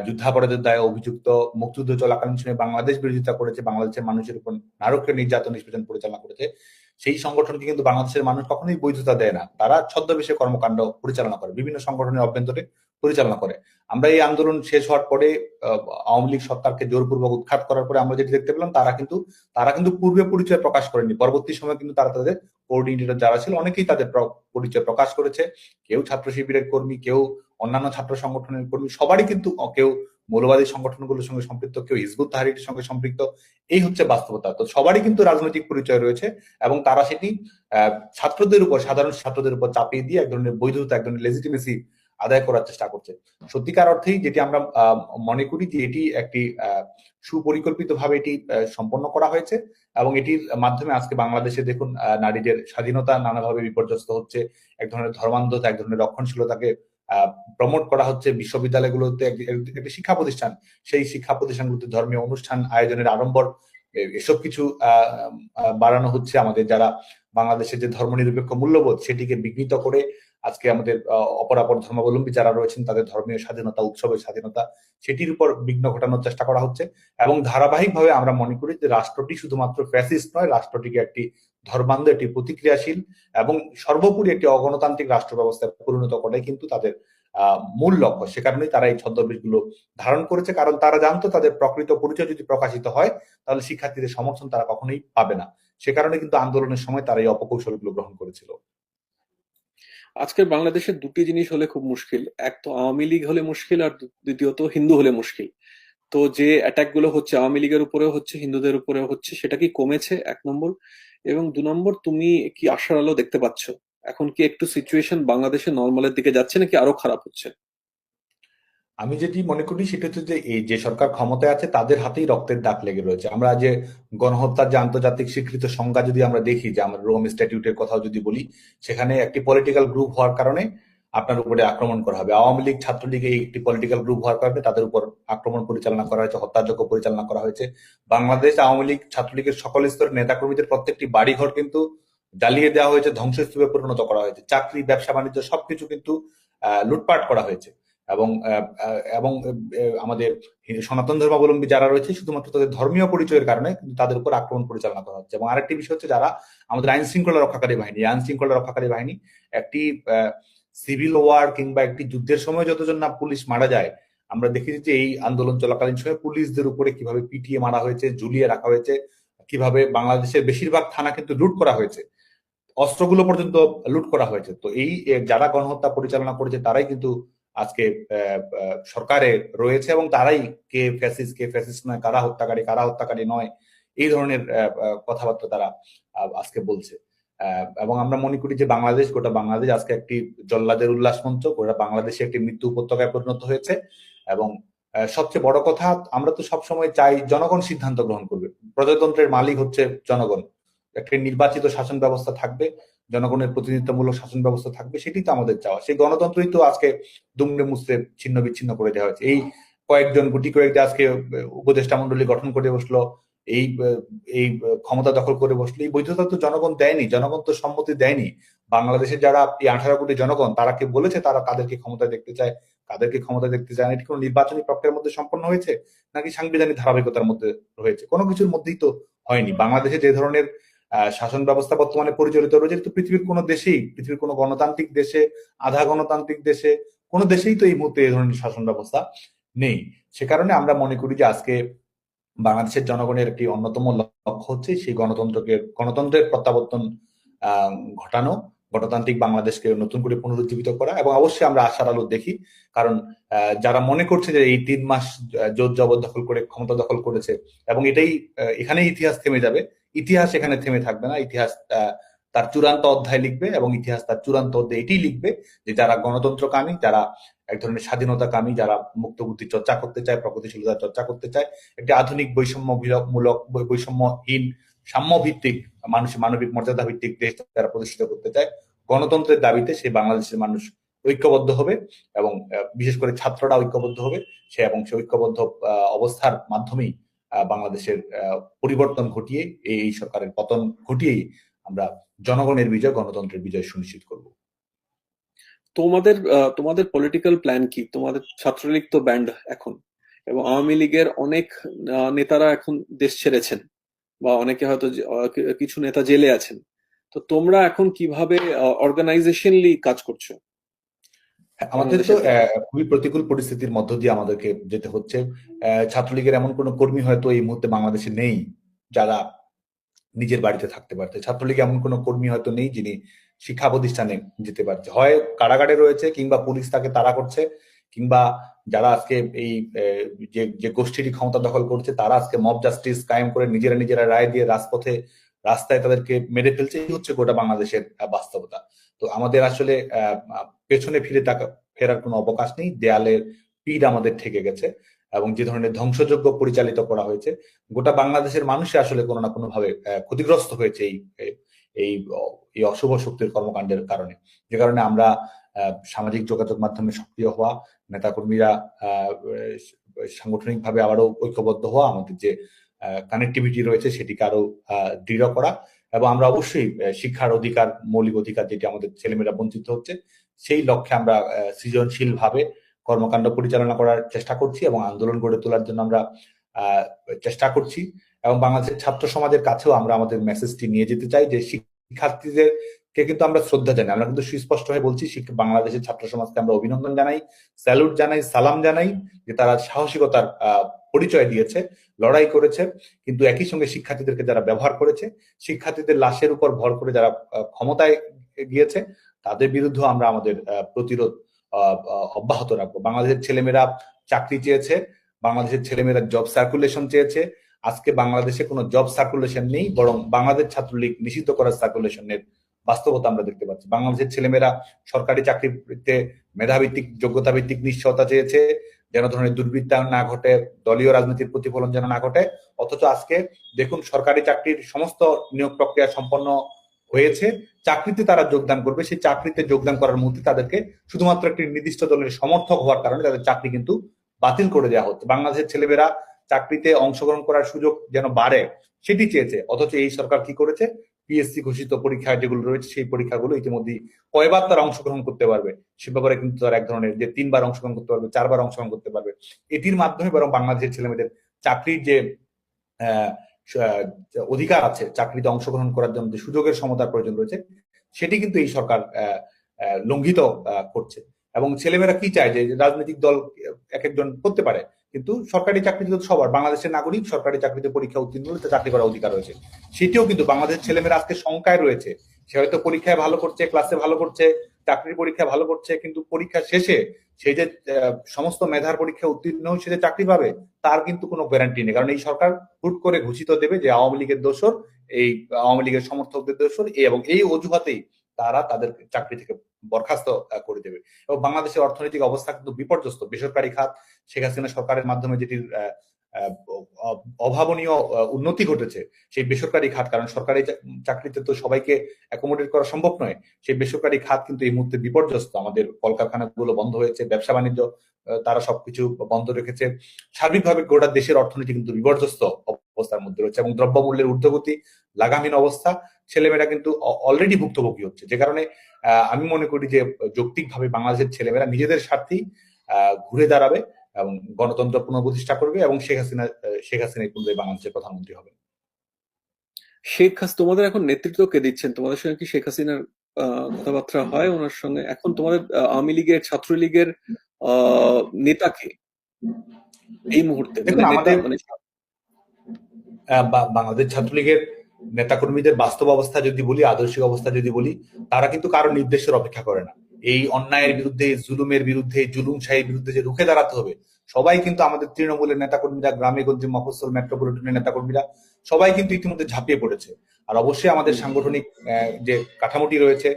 যুদ্ধাপরাধের দায়ে অভিযুক্ত, মুক্তিযুদ্ধ চলাকালীন সময়ে বাংলাদেশ বিরোধিতা করেছে, বাংলাদেশের মানুষের উপর নারকীয় নির্যাতন নিষ্পেষণ পরিচালনা করেছে, সেই সংগঠনকে কিন্তু বাংলাদেশের মানুষ কখনোই বৈধতা দেয় না। তারা ছদ্মবেশে কর্মকাণ্ড পরিচালনা করে, বিভিন্ন সংগঠনের অভ্যন্তরে পরিচালনা করে। আমরা এই আন্দোলন শেষ হওয়ার পরে আওয়ামী লীগ সরকারকে জোরপূর্বক উৎখাত করার পরে আমরা যেটি দেখতে পেলাম, তারা কিন্তু পূর্বে পরিচয় প্রকাশ করেনি, পরবর্তী সময় কিন্তু তারা তাদের কোঅর্ডিনেটর যারা ছিল অনেকেই তাদের পরিচয় প্রকাশ করেছে, কেউ ছাত্র শিবিরের কর্মী, কেউ অন্যান্য ছাত্র সংগঠনের কর্মী, সবারই কিন্তু, কেউ মৌলবাদী সংগঠনগুলোর সঙ্গে সম্পৃক্ত, কেউ হিজবুত তাহরিরের সঙ্গে সম্পৃক্ত। এই হচ্ছে বাস্তবতা। তো সবারই কিন্তু রাজনৈতিক পরিচয় রয়েছে, এবং তারা সেটি ছাত্রদের উপর, সাধারণ ছাত্রদের উপর চাপিয়ে দিয়ে এক ধরনের বৈধতা, এক ধরনের লেজিটিমেসি আদায় করার চেষ্টা করছে। সত্যিকার অর্থেই যেটি আমরা মনে করি যে এটি একটি সুপরিকল্পিত ভাবে এটি সম্পন্ন করা হয়েছে, এবং এটির মাধ্যমে আজকে বাংলাদেশে দেখুন নারীদের স্বাধীনতা নানাভাবে বিপর্যস্ত হচ্ছে, এক ধরনের ধর্মান্ধতা, এক ধরনের রক্ষণশীলতাকে প্রমোট করা হচ্ছে বিশ্ববিদ্যালয়গুলোতে একটি শিক্ষা প্রতিষ্ঠান, সেই শিক্ষা প্রতিষ্ঠানগুলোতে ধর্মীয় অনুষ্ঠান আয়োজনের আড়ম্বর এসব কিছু বাড়ানো হচ্ছে। আমাদের যারা বাংলাদেশের যে ধর্মনিরপেক্ষ মূল্যবোধ সেটিকে বিঘ্নিত করে আজকে আমাদের অপরাপর ধর্মাবলম্বী যারা রয়েছেন তাদের ধর্মীয় স্বাধীনতা, উৎসবের স্বাধীনতা, সেটির উপর বিঘ্ন ঘটানোর চেষ্টা করা হচ্ছে। এবং ধারাবাহিকভাবে আমরা মনে করি যে রাষ্ট্রটি শুধুমাত্র ফ্যাসিস্ট নয়, রাষ্ট্রটিকে একটি ধর্মান্ধ, একটি প্রতিক্রিয়াশীল এবং সর্বোপরি একটি অগণতান্ত্রিক রাষ্ট্র ব্যবস্থায় পরিণত করাই কিন্তু তাদের মূল লক্ষ্য। সে কারণেই তারা এই ছদ্মবেশগুলো ধারণ করেছে, কারণ তারা জানতো তাদের প্রকৃত পরিচয় যদি প্রকাশিত হয় তাহলে শিক্ষার্থীদের সমর্থন তারা কখনোই পাবে না। সে কারণে কিন্তু আন্দোলনের সময় তারা এই অপকৌশলগুলো গ্রহণ করেছিল। আজকের বাংলাদেশে দুটি জিনিস হলে খুব মুশকিল, এক তো আওয়ামী লীগ হলে মুশকিল, আর দ্বিতীয়ত হিন্দু হলে মুশকিল। তো যে অ্যাটাক গুলো হচ্ছে আওয়ামী লীগের উপরেও হচ্ছে, হিন্দুদের উপরেও হচ্ছে, সেটা কি কমেছে? এক নম্বর। এবং দু নম্বর, তুমি কি আশার আলো দেখতে পাচ্ছ? এখন কি একটু সিচুয়েশন বাংলাদেশে নর্মালের দিকে যাচ্ছে নাকি আরো খারাপ হচ্ছে? আমি যেটি মনে করি সেটা হচ্ছে যে এই যে সরকার ক্ষমতায় আছে তাদের হাতেই রক্তের দাগ লেগে রয়েছে। আমরা যে গণহত্যার যে আন্তর্জাতিক স্বীকৃত সংজ্ঞা যদি আমরা দেখি, যে আমরা রোম স্ট্যাটিউটের কথাও যদি বলি, সেখানে একটি পলিটিক্যাল গ্রুপ হওয়ার কারণে আপনার উপরে আক্রমণ করা হবে। আওয়ামী লীগ, ছাত্রলীগ এই একটি পলিটিক্যাল গ্রুপ হওয়ার কারণে তাদের উপর আক্রমণ পরিচালনা করা হয়েছে, হত্যাযজ্ঞ পরিচালনা করা হয়েছে। বাংলাদেশ আওয়ামী লীগ, ছাত্রলীগের সকল স্তরের নেতাকর্মীদের প্রত্যেকটি বাড়িঘর কিন্তু জ্বালিয়ে দেওয়া হয়েছে, ধ্বংসস্তূপে পরিণত করা হয়েছে, চাকরি, ব্যবসা বাণিজ্য সবকিছু কিন্তু লুটপাট করা হয়েছে। এবং এবং আমাদের সনাতন ধর্মাবলম্বী যারা রয়েছে শুধুমাত্র তাদের ধর্মীয় পরিচয়ের কারণে কিন্তু তাদের উপর আক্রমণ পরিচালনা করা হচ্ছে। এবং আরেকটি বিষয় হচ্ছে যারা আমাদের আইন শৃঙ্খলা রক্ষাকারী বাহিনী, আইন শৃঙ্খলা রক্ষাকারী বাহিনী একটি সিভিল ওয়ার কিংবা একটি যুদ্ধের সময় যতজন না পুলিশ মারা যায়, আমরা দেখেছি যে এই আন্দোলন চলাকালীন সময় পুলিশদের উপরে কিভাবে পিটিয়ে মারা হয়েছে, ঝুলিয়ে রাখা হয়েছে, কিভাবে বাংলাদেশের বেশিরভাগ থানা কিন্তু লুট করা হয়েছে, অস্ত্রগুলো পর্যন্ত লুট করা হয়েছে। তো এই যারা গণহত্যা পরিচালনা করেছে তারাই কিন্তু আজকে সরকারে রয়েছে এবং তারাই কে ফ্যাসিস্ট নয়, কারা হত্যাকারী, কারা হত্যাকারী নয়, এই ধরনের কথাবার্তা তারা আজকে বলছে। এবং আমরা মনে করি যে বাংলাদেশ, গোটা বাংলাদেশ আজকে একটি জল্লাদের উল্লাস মঞ্চ, গোটা বাংলাদেশে একটি মৃত্যু উপত্যকায় পরিণত হয়েছে। এবং সবচেয়ে বড় কথা, আমরা তো সবসময় চাই জনগণ সিদ্ধান্ত গ্রহণ করবে। প্রজাতন্ত্রের মালিক হচ্ছে জনগণ। একটি নির্বাচিত শাসন ব্যবস্থা থাকবে, জনগণের প্রতিনিধিত্বমূলক শাসন ব্যবস্থা থাকবে, সেটি তো আমাদের চাওয়া। সেই গণতন্ত্রই তো আজকে দুমড়ে মুচড়ে ছিন্ন বিচ্ছিন্ন করে দেওয়া হয়েছে। এই কয়েকজন গুটি কয়েকটা আজকে উপদেষ্টা মন্ডলী গঠন করে বসলো, এই এই ক্ষমতা দখল করে বসলো। এই বৈধতা তো জনগণ দেয়নি, জনগণ তো সম্মতি দেয়নি। বাংলাদেশের যারা এই 18 কোটি জনগণ, তারা কি বলেছে তারা কাদেরকে ক্ষমতা দেখতে চায়, কাদেরকে ক্ষমতা দেখতে চায় না? এটি কোনো নির্বাচনী প্রক্রিয়ার মধ্যে সম্পন্ন হয়েছে নাকি সাংবিধানিক ধারাবাহিকতার মধ্যে রয়েছে? কোনো কিছুর মধ্যেই তো হয়নি। বাংলাদেশে যে ধরনের শাসন ব্যবস্থা বর্তমানে পরিচালিত রয়েছে, তো পৃথিবীর কোনো দেশেই, পৃথিবীর কোনো গণতান্ত্রিক দেশে, আধা গণতান্ত্রিক দেশে, কোনো দেশেই তো এই মুহূর্তে এই ধরনের শাসন ব্যবস্থা নেই। সে কারণে আমরা মনে করি যে আজকে বাংলাদেশের জনগণের একটি অন্যতম লক্ষ্য হচ্ছে সেই গণতন্ত্রের প্রত্যাবর্তন ঘটানো, গণতান্ত্রিক বাংলাদেশকে নতুন করে পুনরুজ্জীবিত করা। এবং অবশ্যই আমরা আশার আলো দেখি, কারণ যারা মনে করছে যে এই 3 মাস জোর জবরদখল করে ক্ষমতা দখল করেছে এবং এটাই এখানেই ইতিহাস থেমে যাবে, ইতিহাস এখানে থেমে থাকবে না। ইতিহাস তার চূড়ান্ত অধ্যায় লিখবে এবং ইতিহাস তার চূড়ান্ত অধ্যায় এটাই লিখবে যে যারা গণতন্ত্রকামী, যারা এক ধরনের স্বাধীনতাকামী, যারা মুক্তবুদ্ধি চর্চা করতে চায়, প্রগতিশীলতা চর্চা করতে চায়, একটি আধুনিক বৈষম্যমূলক, বৈষম্যহীন, সাম্যভিত্তিক, মানবিক মর্যাদা ভিত্তিক দেশ যারা প্রতিষ্ঠিত করতে চায়, গণতন্ত্রের দাবিতে সেই বাংলাদেশের মানুষ ঐক্যবদ্ধ হবে এবং বিশেষ করে ছাত্ররা ঐক্যবদ্ধ হবে। এবং সে ঐক্যবদ্ধ অবস্থার মাধ্যমেই বাংলাদেশের পরিবর্তন ঘটিয়ে, এই সরকারের পতন ঘটিয়েই আমরা জনগণের বিজয়, গণতন্ত্রের বিজয় সুনিশ্চিত করব। তোমাদের পলিটিক্যাল প্ল্যান কি? তোমাদের ছাত্রলীগ তো ব্যান্ড এখন, এবং আওয়ামী লীগের অনেক নেতারা এখন দেশ ছেড়েছেন, বা অনেকে হয়তো কিছু নেতা জেলে আছেন। তো তোমরা এখন কিভাবে অর্গানাইজেশনালি কাজ করছো? আমাদের তো খুবই প্রতিকূল পরিস্থিতির মধ্য দিয়ে আমাদেরকে যেতে হচ্ছে। ছাত্রলীগের এমন কোনো কর্মী হয়তো এই মুহূর্তে বাংলাদেশে নেই যারা নিজের বাড়িতে থাকতে পারছে। ছাত্রলীগ এমন কোনো কর্মী হয়তো নেই যিনি শিক্ষা প্রতিষ্ঠানে যেতে পারছে। হয় কারাগারে রয়েছে, কিংবা পুলিশ তাকে তাড়া করছে, কিংবা যারা আজকে এই যে গোষ্ঠীটি ক্ষমতা দখল করছে তারা আজকে মব জাস্টিস কায়েম করে নিজেরা রায় দিয়ে রাস্তায় তাদেরকে মেরে ফেলছে। এই হচ্ছে গোটা বাংলাদেশের বাস্তবতা। তো আমাদের আসলে পেছনে ফেরার কোনো অবকাশ নেই। দেয়ালের পিঠ আমাদের ঠেকে গেছে এবং যে ধরনের ধ্বংসযজ্ঞ পরিচালিত করা হয়েছে, গোটা বাংলাদেশের মানুষই আসলে কোনো না কোনো ভাবে ক্ষতিগ্রস্ত হয়েছে এই এই অশুভ শক্তির কর্মকাণ্ডের কারণে। যে কারণে আমরা সামাজিক যোগাযোগ মাধ্যমে সক্রিয় হওয়া, নেতাকর্মীরা সাংগঠনিকভাবে আবারও ঐক্যবদ্ধ হওয়া, আমাদের যে কানেক্টিভিটি রয়েছে সেটিকে আরো দৃঢ় করা, এবং আমরা অবশ্যই শিক্ষার অধিকার, মৌলিক অধিকার যেটি আমাদের ছেলেমেয়েরা বঞ্চিত হচ্ছে, সেই লক্ষ্যে আমরা সৃজনশীল ভাবে কর্মকাণ্ড পরিচালনা করার চেষ্টা করছি এবং আন্দোলন গড়ে তোলার জন্য আমরা চেষ্টা করছি। এবং বাংলাদেশের ছাত্র সমাজের কাছেও আমরা আমাদের মেসেজটি নিয়ে যেতে চাই যে শিক্ষার্থীদেরকে কিন্তু আমরা শ্রদ্ধা জানাই, আমরা কিন্তু সুস্পষ্ট হয়ে বলছি বাংলাদেশের ছাত্র সমাজকে আমরা অভিনন্দন জানাই, স্যালুট জানাই, সালাম জানাই যে তারা সাহসিকতার পরিচয় দিয়েছে, লড়াই করেছে, কিন্তু একই সঙ্গে শিক্ষার্থীদেরকে যারা ব্যবহার করেছে, শিক্ষার্থীদের লাশের উপর ভর করে যারা ক্ষমতায় গিয়েছে, তাদের বিরুদ্ধে আমরা আমাদের প্রতিরোধ অব্যাহত রাখবো। বাংলাদেশের ছেলেমেয়েরা চাকরি চেয়েছে, বাংলাদেশের ছেলেমেয়েরা জব সার্কুলেশন চেয়েছে। আজকে বাংলাদেশে কোনো জব সার্কুলেশন নেই, বরং বাংলাদেশ ছাত্রলীগ নিষিদ্ধ করার সার্কুলেশনের বাস্তবতা আমরা দেখতে পাচ্ছি। বাংলাদেশের ছেলেমেয়েরা সরকারি চাকরিতে মেধাভিত্তিক, যোগ্যতা ভিত্তিক নিশ্চয়তা চেয়েছে, যেন ধরনের দুর্বৃত্তায়ন না ঘটে, দলীয় রাজনীতির প্রতিফলন যেন না ঘটে। অথচ আজকে দেখুন, সরকারি চাকরির সমস্ত নিয়োগ প্রক্রিয়া সম্পন্ন হয়েছে, চাকরিতে তারা যোগদান করবে, সেই চাকরিতে যোগদান করার মুহূর্তে তাদেরকে শুধুমাত্র একটি নির্দিষ্ট দলের সমর্থক হওয়ার কারণে তাদের চাকরি কিন্তু বাতিল করে দেওয়া হচ্ছে। বাংলাদেশের ছেলেমেয়েরা চাকরিতে অংশগ্রহণ করার সুযোগ যেন বাড়ে সেটি চেয়েছে, অথচ এই সরকার কি করেছে, পিএসসি ঘোষিত পরীক্ষা যেগুলো রয়েছে সেই পরীক্ষাগুলো ইতিমধ্যে কয়বার তারা অংশগ্রহণ করতে পারবে সে ব্যাপারে কিন্তু তারা এক ধরনের যে 3বার অংশগ্রহণ করতে পারবে, 4বার অংশগ্রহণ করতে পারবে, এটির মাধ্যমে বরং বাংলাদেশের ছেলেমেয়েদের চাকরির যে অধিকার আছে, চাকরিতে অংশগ্রহণ করার জন্য যে সুযোগের সমতার প্রয়োজন রয়েছে, সেটি কিন্তু এই সরকার লঙ্ঘিত করছে। এবং ছেলেমেয়েরা কি চায় যে রাজনৈতিক দল এক একজন করতে পারে, কিন্তু সরকারি চাকরিতে তো সবার, বাংলাদেশের নাগরিক সরকারি চাকরিতে পরীক্ষা উত্তীর্ণ হলে চাকরি করার অধিকার রয়েছে। সেটিও কিন্তু বাংলাদেশের ছেলেমেয়েরা আজকে শঙ্কায় রয়েছে। সে হয়তো পরীক্ষায় ভালো করছে, ক্লাসে ভালো করছে, চাকরির পরীক্ষায় ভালো করছে, কিন্তু পরীক্ষা শেষে সেই যে সমস্ত মেধার পরীক্ষা উত্তীর্ণ হয়ে সে যে চাকরি পাবে তার কিন্তু কোনো গ্যারান্টি নেই। কারণ এই সরকার হুট করে ঘোষিত দেবে যে আওয়ামী লীগের দোসর, এই আওয়ামী লীগের সমর্থকদের দোসর, এবং এই অজুহাতেই তারা তাদের চাকরি থেকে বরখাস্ত করে দেবে। এবং বাংলাদেশের অর্থনৈতিক অবস্থা কিন্তু বিপর্যস্ত। বেসরকারি খাত শেখ হাসিনা সরকারের মাধ্যমে যেটির অভাবনীয় উন্নতি ঘটেছে, সেই বেসরকারি খাত, কারণ সরকারি চাকরিতে তো সবাইকে অ্যাকোমোডেট করা সম্ভব নয়, সেই বেসরকারি খাত কিন্তু এই মুহূর্তে বিপর্যস্ত। আমাদের কলকারখানাগুলো বন্ধ হয়েছে, ব্যবসা বাণিজ্য তারা সবকিছু বন্ধ রেখেছে, সার্বিকভাবে গোটা দেশের অর্থনীতি কিন্তু বিপর্যস্ত অবস্থার মধ্যে রয়েছে, এবং দ্রব্যমূল্যের ঊর্ধ্বগতি, লাগামহীন অবস্থা, ছেলেমেয়েরা কিন্তু অলরেডি ভুক্তভোগী হচ্ছে। যে কারণে আমি মনে করি যে যৌক্তিকভাবে বাংলাদেশের ছেলেমেয়েরা নিজেদের স্বার্থেই ঘুরে দাঁড়াবে এবং গণতন্ত্র পুনঃপ্রতিষ্ঠা করবে, এবং শেখ হাসিনা পুনরায় বাংলাদেশের প্রধানমন্ত্রী হবে। তোমাদের এখন নেতৃত্ব কে দিচ্ছেন? তোমাদের সঙ্গে কি শেখ হাসিনার কথাবার্তা হয় ওনার সঙ্গে? এখন তোমাদের আওয়ামী লীগের, ছাত্রলীগের নেতাকে এই মুহূর্তে দেখুন, আমাদের বাংলাদেশ ছাত্রলীগের নেতাকর্মীদের বাস্তব অবস্থা যদি বলি, আদর্শিক অবস্থা যদি বলি, তারা কিন্তু কারো নির্দেশের অপেক্ষা করে না। এই অন্যায়ের বিরুদ্ধে, জুলুমের বিরুদ্ধে, জুলুমশাহীর বিরুদ্ধে যে রুখে দাঁড়াতে হবে, সবাই কিন্তু আমাদের তৃণমূলের নেতাকর্মীরা, গ্রামে গঞ্জে, মফস্বল, মেট্রোপলিটনের নেতাকর্মীরা সবাই কিন্তু ইতিমধ্যে ঝাঁপিয়ে পড়েছে। আর অবশ্যই আমাদের সাংগঠনিক যে কাঠামোটি রয়েছে,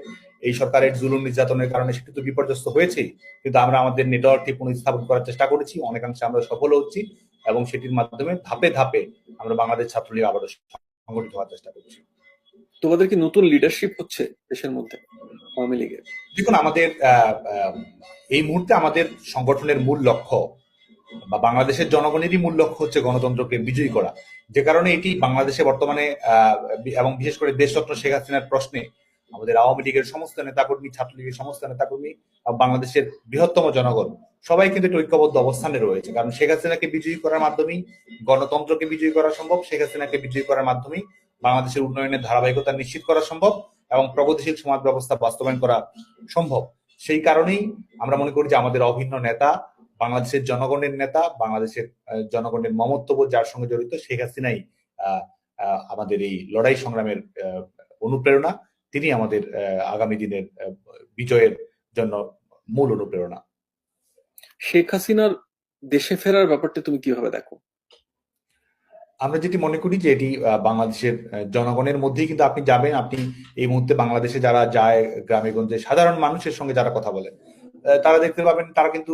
এই সরকারের জুলুম নির্যাতনের কারণে সেটি তো বিপর্যস্ত হয়েছেই, কিন্তু আমরা আমাদের নেটওয়ার্কটি পুনঃস্থাপন করার চেষ্টা করেছি, অনেকাংশে আমরা সফল হচ্ছি, এবং সেটির মাধ্যমে ধাপে ধাপে আমরা বাংলাদেশ ছাত্রলীগ আবারও সংগঠিত হওয়ার চেষ্টা করছি। তোমাদের কি নতুন লিডারশিপ হচ্ছে দেশের মধ্যে আওয়ামী লীগের? দেখুন, আমাদের এই মুহূর্তে আমাদের সংগঠনের মূল লক্ষ্য বা বাংলাদেশের জনগণেরই মূল লক্ষ্য হচ্ছে গণতন্ত্রকে বিজয়ী করা। যে কারণে এটি বাংলাদেশে বর্তমানে এবং বিশেষ করে দেশরত্ন শেখ হাসিনার প্রশ্নে আমাদের আওয়ামী লীগের সমস্ত নেতাকর্মী, ছাত্রলীগের সমস্ত নেতাকর্মী, বাংলাদেশের বৃহত্তম জনগণ সবাই কিন্তু একটা ঐক্যবদ্ধ অবস্থানে রয়েছে। কারণ শেখ হাসিনাকে বিজয়ী করার মাধ্যমেই গণতন্ত্রকে বিজয়ী করা সম্ভব, শেখ হাসিনাকে বিজয়ী করার মাধ্যমেই বাংলাদেশের উন্নয়নের ধারাবাহিকতা নিশ্চিত করা সম্ভব, এবং প্রগতিশীল সমাজ ব্যবস্থা বাস্তবায়ন করা সম্ভব। সেই কারণেই আমরা মনে করি যে আমাদের অভিন্ন নেতা, বাংলাদেশের জনগণের নেতা, বাংলাদেশের জনগণের মমত্ববোধ যার সঙ্গে জড়িত, শেখ হাসিনাই আমাদের এই লড়াই সংগ্রামের অনুপ্রেরণা। তিনি আমাদের আগামী দিনের বিজয়ের জন্য মূল অনুপ্রেরণা। শেখ হাসিনার দেশে ফেরার ব্যাপারটা তুমি কিভাবে দেখো? আমরা যেটি মনে করি যে এটি বাংলাদেশের জনগণের মধ্যেই কিন্তু আপনি যাবেন, আপনি এই মুহূর্তে বাংলাদেশে যারা যায়, গ্রামে গঞ্জে সাধারণ মানুষের সঙ্গে যারা কথা বলে, তারা দেখতে পাবেন তারা কিন্তু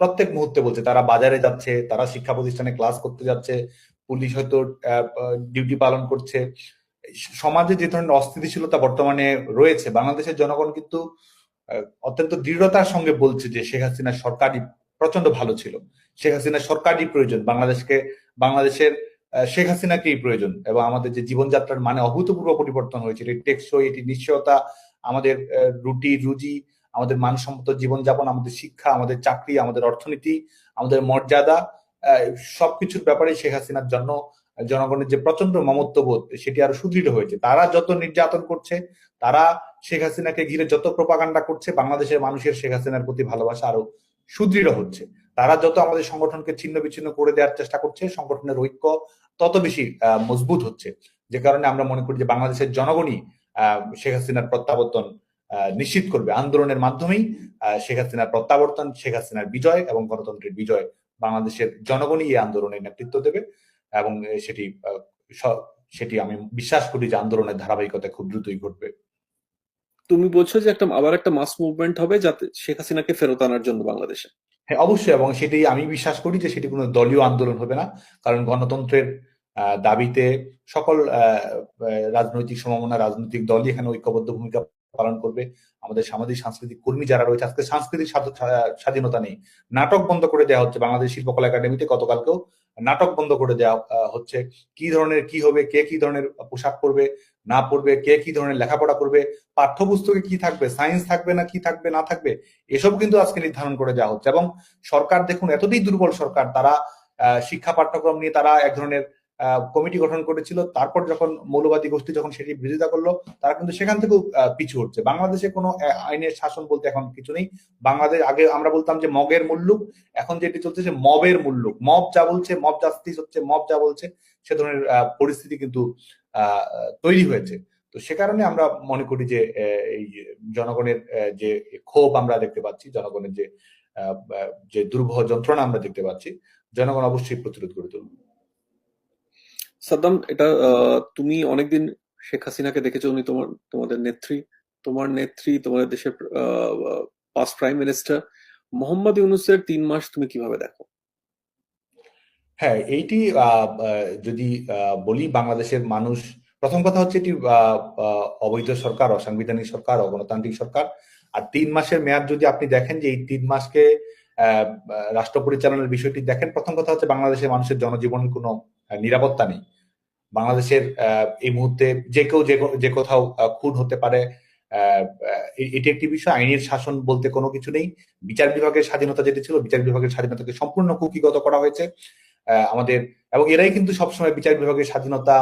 প্রত্যেক মুহূর্তে বলছে তারা বাজারে যাচ্ছে, তারা শিক্ষা প্রতিষ্ঠানে ক্লাস করতে যাচ্ছে, পুলিশ হয়তো ডিউটি পালন করছে। সমাজে যে ধরনের অস্থিতিশীলতা বর্তমানে রয়েছে, বাংলাদেশের জনগণ কিন্তু অত্যন্ত দৃঢ়তার সঙ্গে বলছে যে শেখ হাসিনার সরকারই প্রচন্ড ভালো ছিল, শেখ হাসিনার সরকারই প্রয়োজন, বাংলাদেশের শেখ হাসিনাকেই প্রয়োজন, এবং আমাদের যে জীবনযাত্রার মানে অভূতপূর্ব পরিবর্তন হয়েছে, এটি টেকসই, এটি নিশ্চয়তা, আমাদের রুটি রুজি, আমাদের মানসম্মত জীবনযাপন, আমাদের শিক্ষা, আমাদের চাকরি, আমাদের অর্থনীতি, আমাদের মর্যাদা, সবকিছুর ব্যাপারে শেখ হাসিনার জন্য জনগণের যে প্রচন্ড মমত্ববোধ সেটি আরো সুদৃঢ় হয়েছে। তারা যত নির্যাতন করছে, তারা শেখ হাসিনাকে ঘিরে যত প্রপাগান্ডা করছে, বাংলাদেশের মানুষের শেখ হাসিনার প্রতি ভালোবাসা আরো সুদৃঢ় হচ্ছে। তারা যত আমাদের সংগঠনকে ছিন্ন বিচ্ছিন্ন করে দেওয়ার চেষ্টা করছে, সংগঠনের ঐক্য তত বেশি মজবুত হচ্ছে। যে কারণে আমরা মনে করি যে বাংলাদেশের জনগণই শেখ হাসিনার প্রত্যাবর্তন নিশ্চিত করবে। আন্দোলনের মাধ্যমেই শেখ হাসিনার প্রত্যাবর্তন, শেখ হাসিনার বিজয় এবং গণতন্ত্রের বিজয়, বাংলাদেশের জনগণই এই আন্দোলনের নেতৃত্ব দেবে। এবং সেটি সেটি আমি বিশ্বাস করি যে আন্দোলনের ধারাবাহিকতা খুব দ্রুতই ঘটবে। তুমি বলছো যে আবার একটা মাস মুভমেন্ট হবে যাতে শেখ হাসিনাকে ফেরত আনার জন্য বাংলাদেশে? হ্যাঁ, অবশ্যই, এবং সেটি আমি বিশ্বাস করি যে সেটি কোনো দলীয় আন্দোলন হবে না। কারণ গণতন্ত্রের দাবিতে সকল রাজনৈতিক সমমনা রাজনৈতিক দলই এখানে ঐক্যবদ্ধ ভূমিকা পালন করবে। আমাদের সামাজিক সাংস্কৃতিক কর্মী যারা রয়েছে, আজকে সাংস্কৃতিক স্বাধীনতা নেই, নাটক বন্ধ করে দেওয়া হচ্ছে। বাংলাদেশ শিল্পকলা একাডেমিতে গতকালকেও নাটক বন্ধ করে দেওয়া হচ্ছে। কি ধরনের কি হবে, কে কি ধরনের পোশাক পরবে না পরবে, কে কি ধরনের লেখাপড়া করবে, পাঠ্যপুস্তকে কি থাকবে, সায়েন্স থাকবে না কি থাকবে না থাকবে, এসব কিন্তু আজকে নির্ধারণ করে দেওয়া হচ্ছে। এবং সরকার দেখুন, এতটাই দুর্বল সরকার, তারা শিক্ষা পাঠ্যক্রম নিয়ে তারা এক ধরনের কমিটি গঠন করেছিল, তারপর যখন মৌলবাদী গোষ্ঠী যখন সেটি বিরোধিতা করলো, তারা কিন্তু সেখান থেকেও পিছু হচ্ছে। বাংলাদেশে কোনো আইনের শাসন বলতে এখন কিছু নেই। বাংলাদেশ, আগে আমরা বলতাম যে মগের মুল্লুক, এখন যেটি চলছে যে মবের মুল্লুক। মব যা বলছে, মব জাস্টিস হচ্ছে, মব যা বলছে সে ধরনের পরিস্থিতি কিন্তু তৈরি হয়েছে। তো সে কারণে আমরা মনে করি যে এই জনগণের যে ক্ষোভ আমরা দেখতে পাচ্ছি, জনগণের যে দুর্বহ যন্ত্রণা আমরা দেখতে পাচ্ছি, জনগণ অবশ্যই প্রতিরোধ করে তুলবে। সাদ্দাম, এটা তুমি অনেকদিন শেখ হাসিনাকে দেখেছো, উনি তোমাদের নেত্রী, তোমাদের দেশের পাস্ট প্রাইম মিনিস্টার। মোহাম্মদ ইউনূসের 3 মাস তুমি কিভাবে দেখো? হ্যাঁ, এইটি যদি বলি, বাংলাদেশের মানুষ, প্রথম কথা হচ্ছে এটি অবৈধ সরকার, অসাংবিধানিক সরকার, অগণতান্ত্রিক সরকার। আর 3 মাসের মেয়াদ যদি আপনি দেখেন, যে এই 3 মাসকে রাষ্ট্র পরিচালনার বিষয়টি দেখেন, প্রথম কথা হচ্ছে বাংলাদেশের মানুষের জনজীবনের কোনো নিরাপত্তা নেই। বাংলাদেশের এই মুহূর্তে যে কেউ যে কোথাও খুন হতে পারে। এটি একটি বিষয়। আইনের শাসন বলতে কোনো কিছু নেই। বিচার বিভাগের স্বাধীনতা যেটি ছিল, বিচার বিভাগের স্বাধীনতাকে সম্পূর্ণ কুক্ষিগত করা হয়েছে আমাদের। এবং এরাই কিন্তু সবসময় বিচার বিভাগের স্বাধীনতা,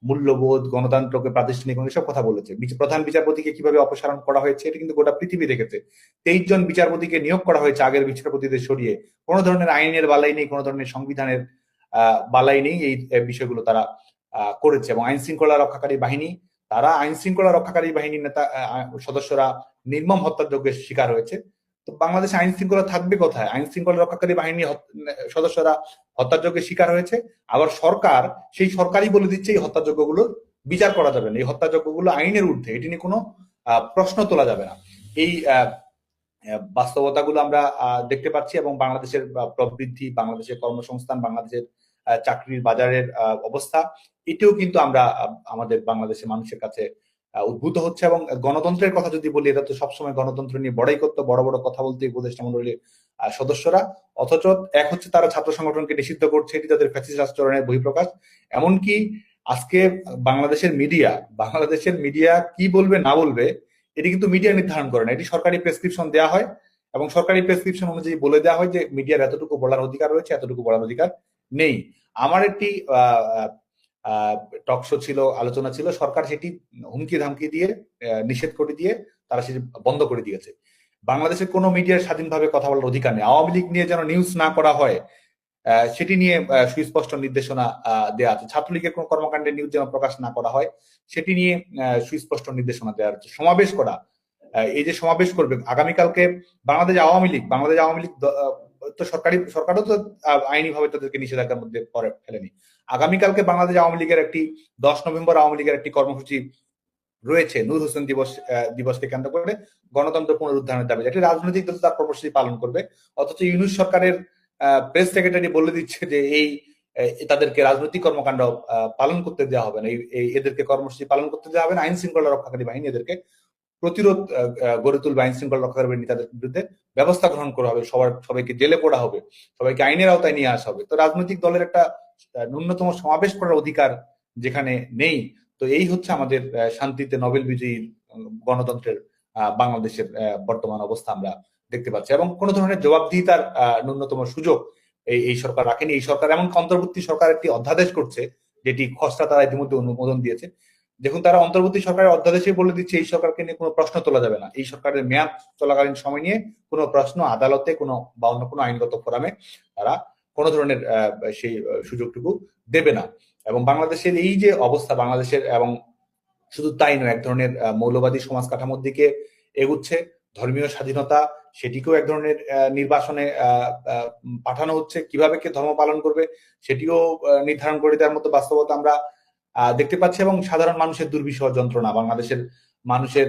মূল্যবোধ, গণতন্ত্রকে প্রাতিষ্ঠানিক এসব কথা বলেছে। প্রধান বিচারপতিকে কিভাবে অপসারণ করা হয়েছে এটা কিন্তু গোটা পৃথিবী দেখেছে। 23 জন বিচারপতিকে নিয়োগ করা হয়েছে আগের বিচারপতিদের সরিয়ে। কোনো ধরনের আইনের বালাই নেই, কোনো ধরনের সংবিধানের বালাই নেই। এই বিষয়গুলো তারা করেছে। এবং আইন শৃঙ্খলা রক্ষাকারী বাহিনী, তারা আইন শৃঙ্খলা রক্ষাকারী বাহিনীর নেতা সদস্যরা নির্মম হত্যাযজ্ঞের শিকার হয়েছে। তো বাংলাদেশে আইন শৃঙ্খলা থাকবে কোথায়? আইন শৃঙ্খলা রক্ষাকারী বাহিনী সদস্যরা হত্যাযজ্ঞের শিকার হয়েছে, আবার সরকার সেই সরকারই বলে দিচ্ছে এই হত্যাযজ্ঞগুলোর বিচার করা যাবে না, এই হত্যাযজ্ঞগুলো আইনের ঊর্ধ্বে, এটি নিয়ে কোনো প্রশ্ন তোলা যাবে না। এই বাস্তবতাগুলো আমরা দেখতে পাচ্ছি। এবং বাংলাদেশের প্রবৃদ্ধি, বাংলাদেশের কর্মসংস্থান, বাংলাদেশের চাকরির বাজারের অবস্থা, এটিও কিন্তু আমরা আমাদের বাংলাদেশের মানুষের কাছে উদ্ভূত হচ্ছে। এবং গণতন্ত্রের কথা যদি বলি, এটা তো সবসময় গণতন্ত্র নিয়ে বড়াই করতো, বড় বড় কথা বলতে উপদেষ্টা মন্ডলীর সদস্যরা, অথচ এক হচ্ছে তারা ছাত্র সংগঠনকে নিষিদ্ধ করছে, এটি তাদের ফ্যাসিস্ট আচরণের বহিঃপ্রকাশ। এমনকি আজকে বাংলাদেশের মিডিয়া কি বলবে না বলবে এটি কিন্তু মিডিয়া নির্ধারণ করে না, এটি সরকারি প্রেসক্রিপশন দেওয়া হয়, এবং সরকারি প্রেসক্রিপশন অনুযায়ী বলে দেওয়া হয় যে মিডিয়ার এতটুকু বলার অধিকার রয়েছে, এতটুকু বলার অধিকার নেই। আমার একটি টক শো ছিল, আলোচনা ছিল, সরকার সেটি হুমকি ধামকি দিয়ে নিষেধ করে দিয়ে তারা সেটি বন্ধ করে দিয়েছে। বাংলাদেশের কোনো মিডিয়ার স্বাধীনভাবে কথা বলার অধিকার নেই। আওয়ামী লীগ নিয়ে যেন নিউজ না করা হয় সেটি নিয়ে সুস্পষ্ট নির্দেশনা দেওয়া আছে। ছাত্রলীগের কোন কর্মকাণ্ডের নিউজ যেন প্রকাশ না করা হয় সেটি নিয়ে সুস্পষ্ট নির্দেশনা দেওয়া হচ্ছে। সমাবেশ করা, এই যে সমাবেশ করবে আগামীকালকে বাংলাদেশ আওয়ামী লীগ তো সরকারও তো আইনি ভাবে তাদেরকে নিষেধাজ্ঞার মধ্যে ফেলেনি। আগামীকালকে বাংলাদেশ আওয়ামী লীগের 10 নভেম্বর আওয়ামী লীগের একটি কর্মসূচি রয়েছে, নূর হোসেন দিবসকে কেন্দ্র করে গণতন্ত্র পুনরুদ্ধারের দাবি। এটি রাজনৈতিক দল তার কর্মসূচি পালন করবে, অথচ ইউনূস সরকারের প্রেস সেক্রেটারি বলে দিচ্ছে যে তাদেরকে রাজনৈতিক কর্মকাণ্ড পালন করতে দেওয়া হবে না, এদেরকে কর্মসূচি পালন করতে দেওয়া হবে না, আইন শৃঙ্খলা রক্ষাকারী বাহিনী এদেরকে প্রতিরোধ গড়ে তুলবে, আইন শৃঙ্খলা রক্ষাকারী নেতাদের বিরুদ্ধে ব্যবস্থা গ্রহণ করা হবে, সবাইকে জেলে পোড়া হবে, সবাইকে আইনের আওতায় নিয়ে আসা হবে। তো রাজনৈতিক দলের একটা ন্যূনতম সমাবেশ করার অধিকার যেখানে নেই, তো এই হচ্ছে আমাদের শান্তিতে নোবেল বিজয়ী গণতন্ত্রের বাংলাদেশের বর্তমান অবস্থা আমরা দেখতে পাচ্ছি। এবং কোন ধরনের জবাবদিহিতার ন্যূনতম সুযোগ এই সরকার রাখেনি। এই সরকার এমন অন্তর্বর্তী সরকার একটি অধ্যাদেশ করছে, যেটি খসড়া তারা ইতিমধ্যে অনুমোদন দিয়েছে। দেখুন, তারা অন্তর্বর্তী সরকারের অধ্যাদেশে বলে দিচ্ছে এই সরকারকে নিয়ে কোনো প্রশ্ন তোলা যাবে না, এই সরকারের মেয়াদ চলাকালীন সময় নিয়ে কোনো প্রশ্ন আদালতে কোনো বা অন্য কোনো আইনগত ফোরামে তারা কোনো ধরনের সেই সুযোগটুকু দেবে না। এবং বাংলাদেশের এই যে অবস্থা, বাংলাদেশের এবং শুধু তাই নয়, এক ধরনের মৌলবাদী সমাজ কাঠামোর দিকে এগুচ্ছে। ধর্মীয় স্বাধীনতা সেটিকেও এক ধরনের নির্বাসনে পাঠানো হচ্ছে। কিভাবে কে ধর্ম পালন করবে সেটিও নির্ধারণ করে দেওয়ার মতো বাস্তবতা আমরা দেখতে পাচ্ছি। এবং সাধারণ মানুষের দুর্বিষহ যন্ত্রণা, বাংলাদেশের মানুষের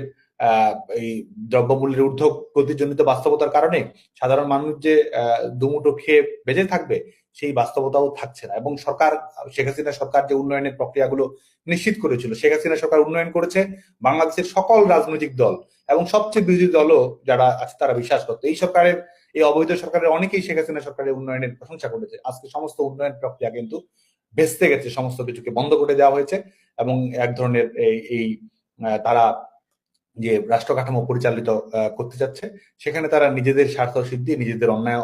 এই দ্রব্যমূল্যের ঊর্ধ্বগতিজনিত বাস্তবতার কারণে সাধারণ মানুষ যে দুমুঠো খেয়ে বেঁচে থাকবে সেই বাস্তবতাও থাকছে না। এবং সরকার, শেখ হাসিনা সরকার যে উন্নয়নের প্রক্রিয়াগুলো নিশ্চিত করেছিল, শেখ হাসিনা সরকার উন্নয়ন করেছে বাংলাদেশের সকল রাজনৈতিক দল এবং সবচেয়ে বিরোধী দলও যারা আছে তারা বিশ্বাস করতো। এই সরকারের, এই অবৈধ সরকারের অনেকেই শেখ হাসিনা সরকারের উন্নয়নের প্রশংসা করেছে। আজকে সমস্ত উন্নয়ন প্রক্রিয়া কিন্তু ভেস্তে গেছে, সমস্ত কিছুকে বন্ধ করে দেওয়া হয়েছে। এবং এক ধরনের এই তারা যে রাষ্ট্র কাঠামো পরিচালিত করতে যাচ্ছে, সেখানে তারা নিজেদের স্বার্থ সিদ্ধি, নিজেদের অন্যায়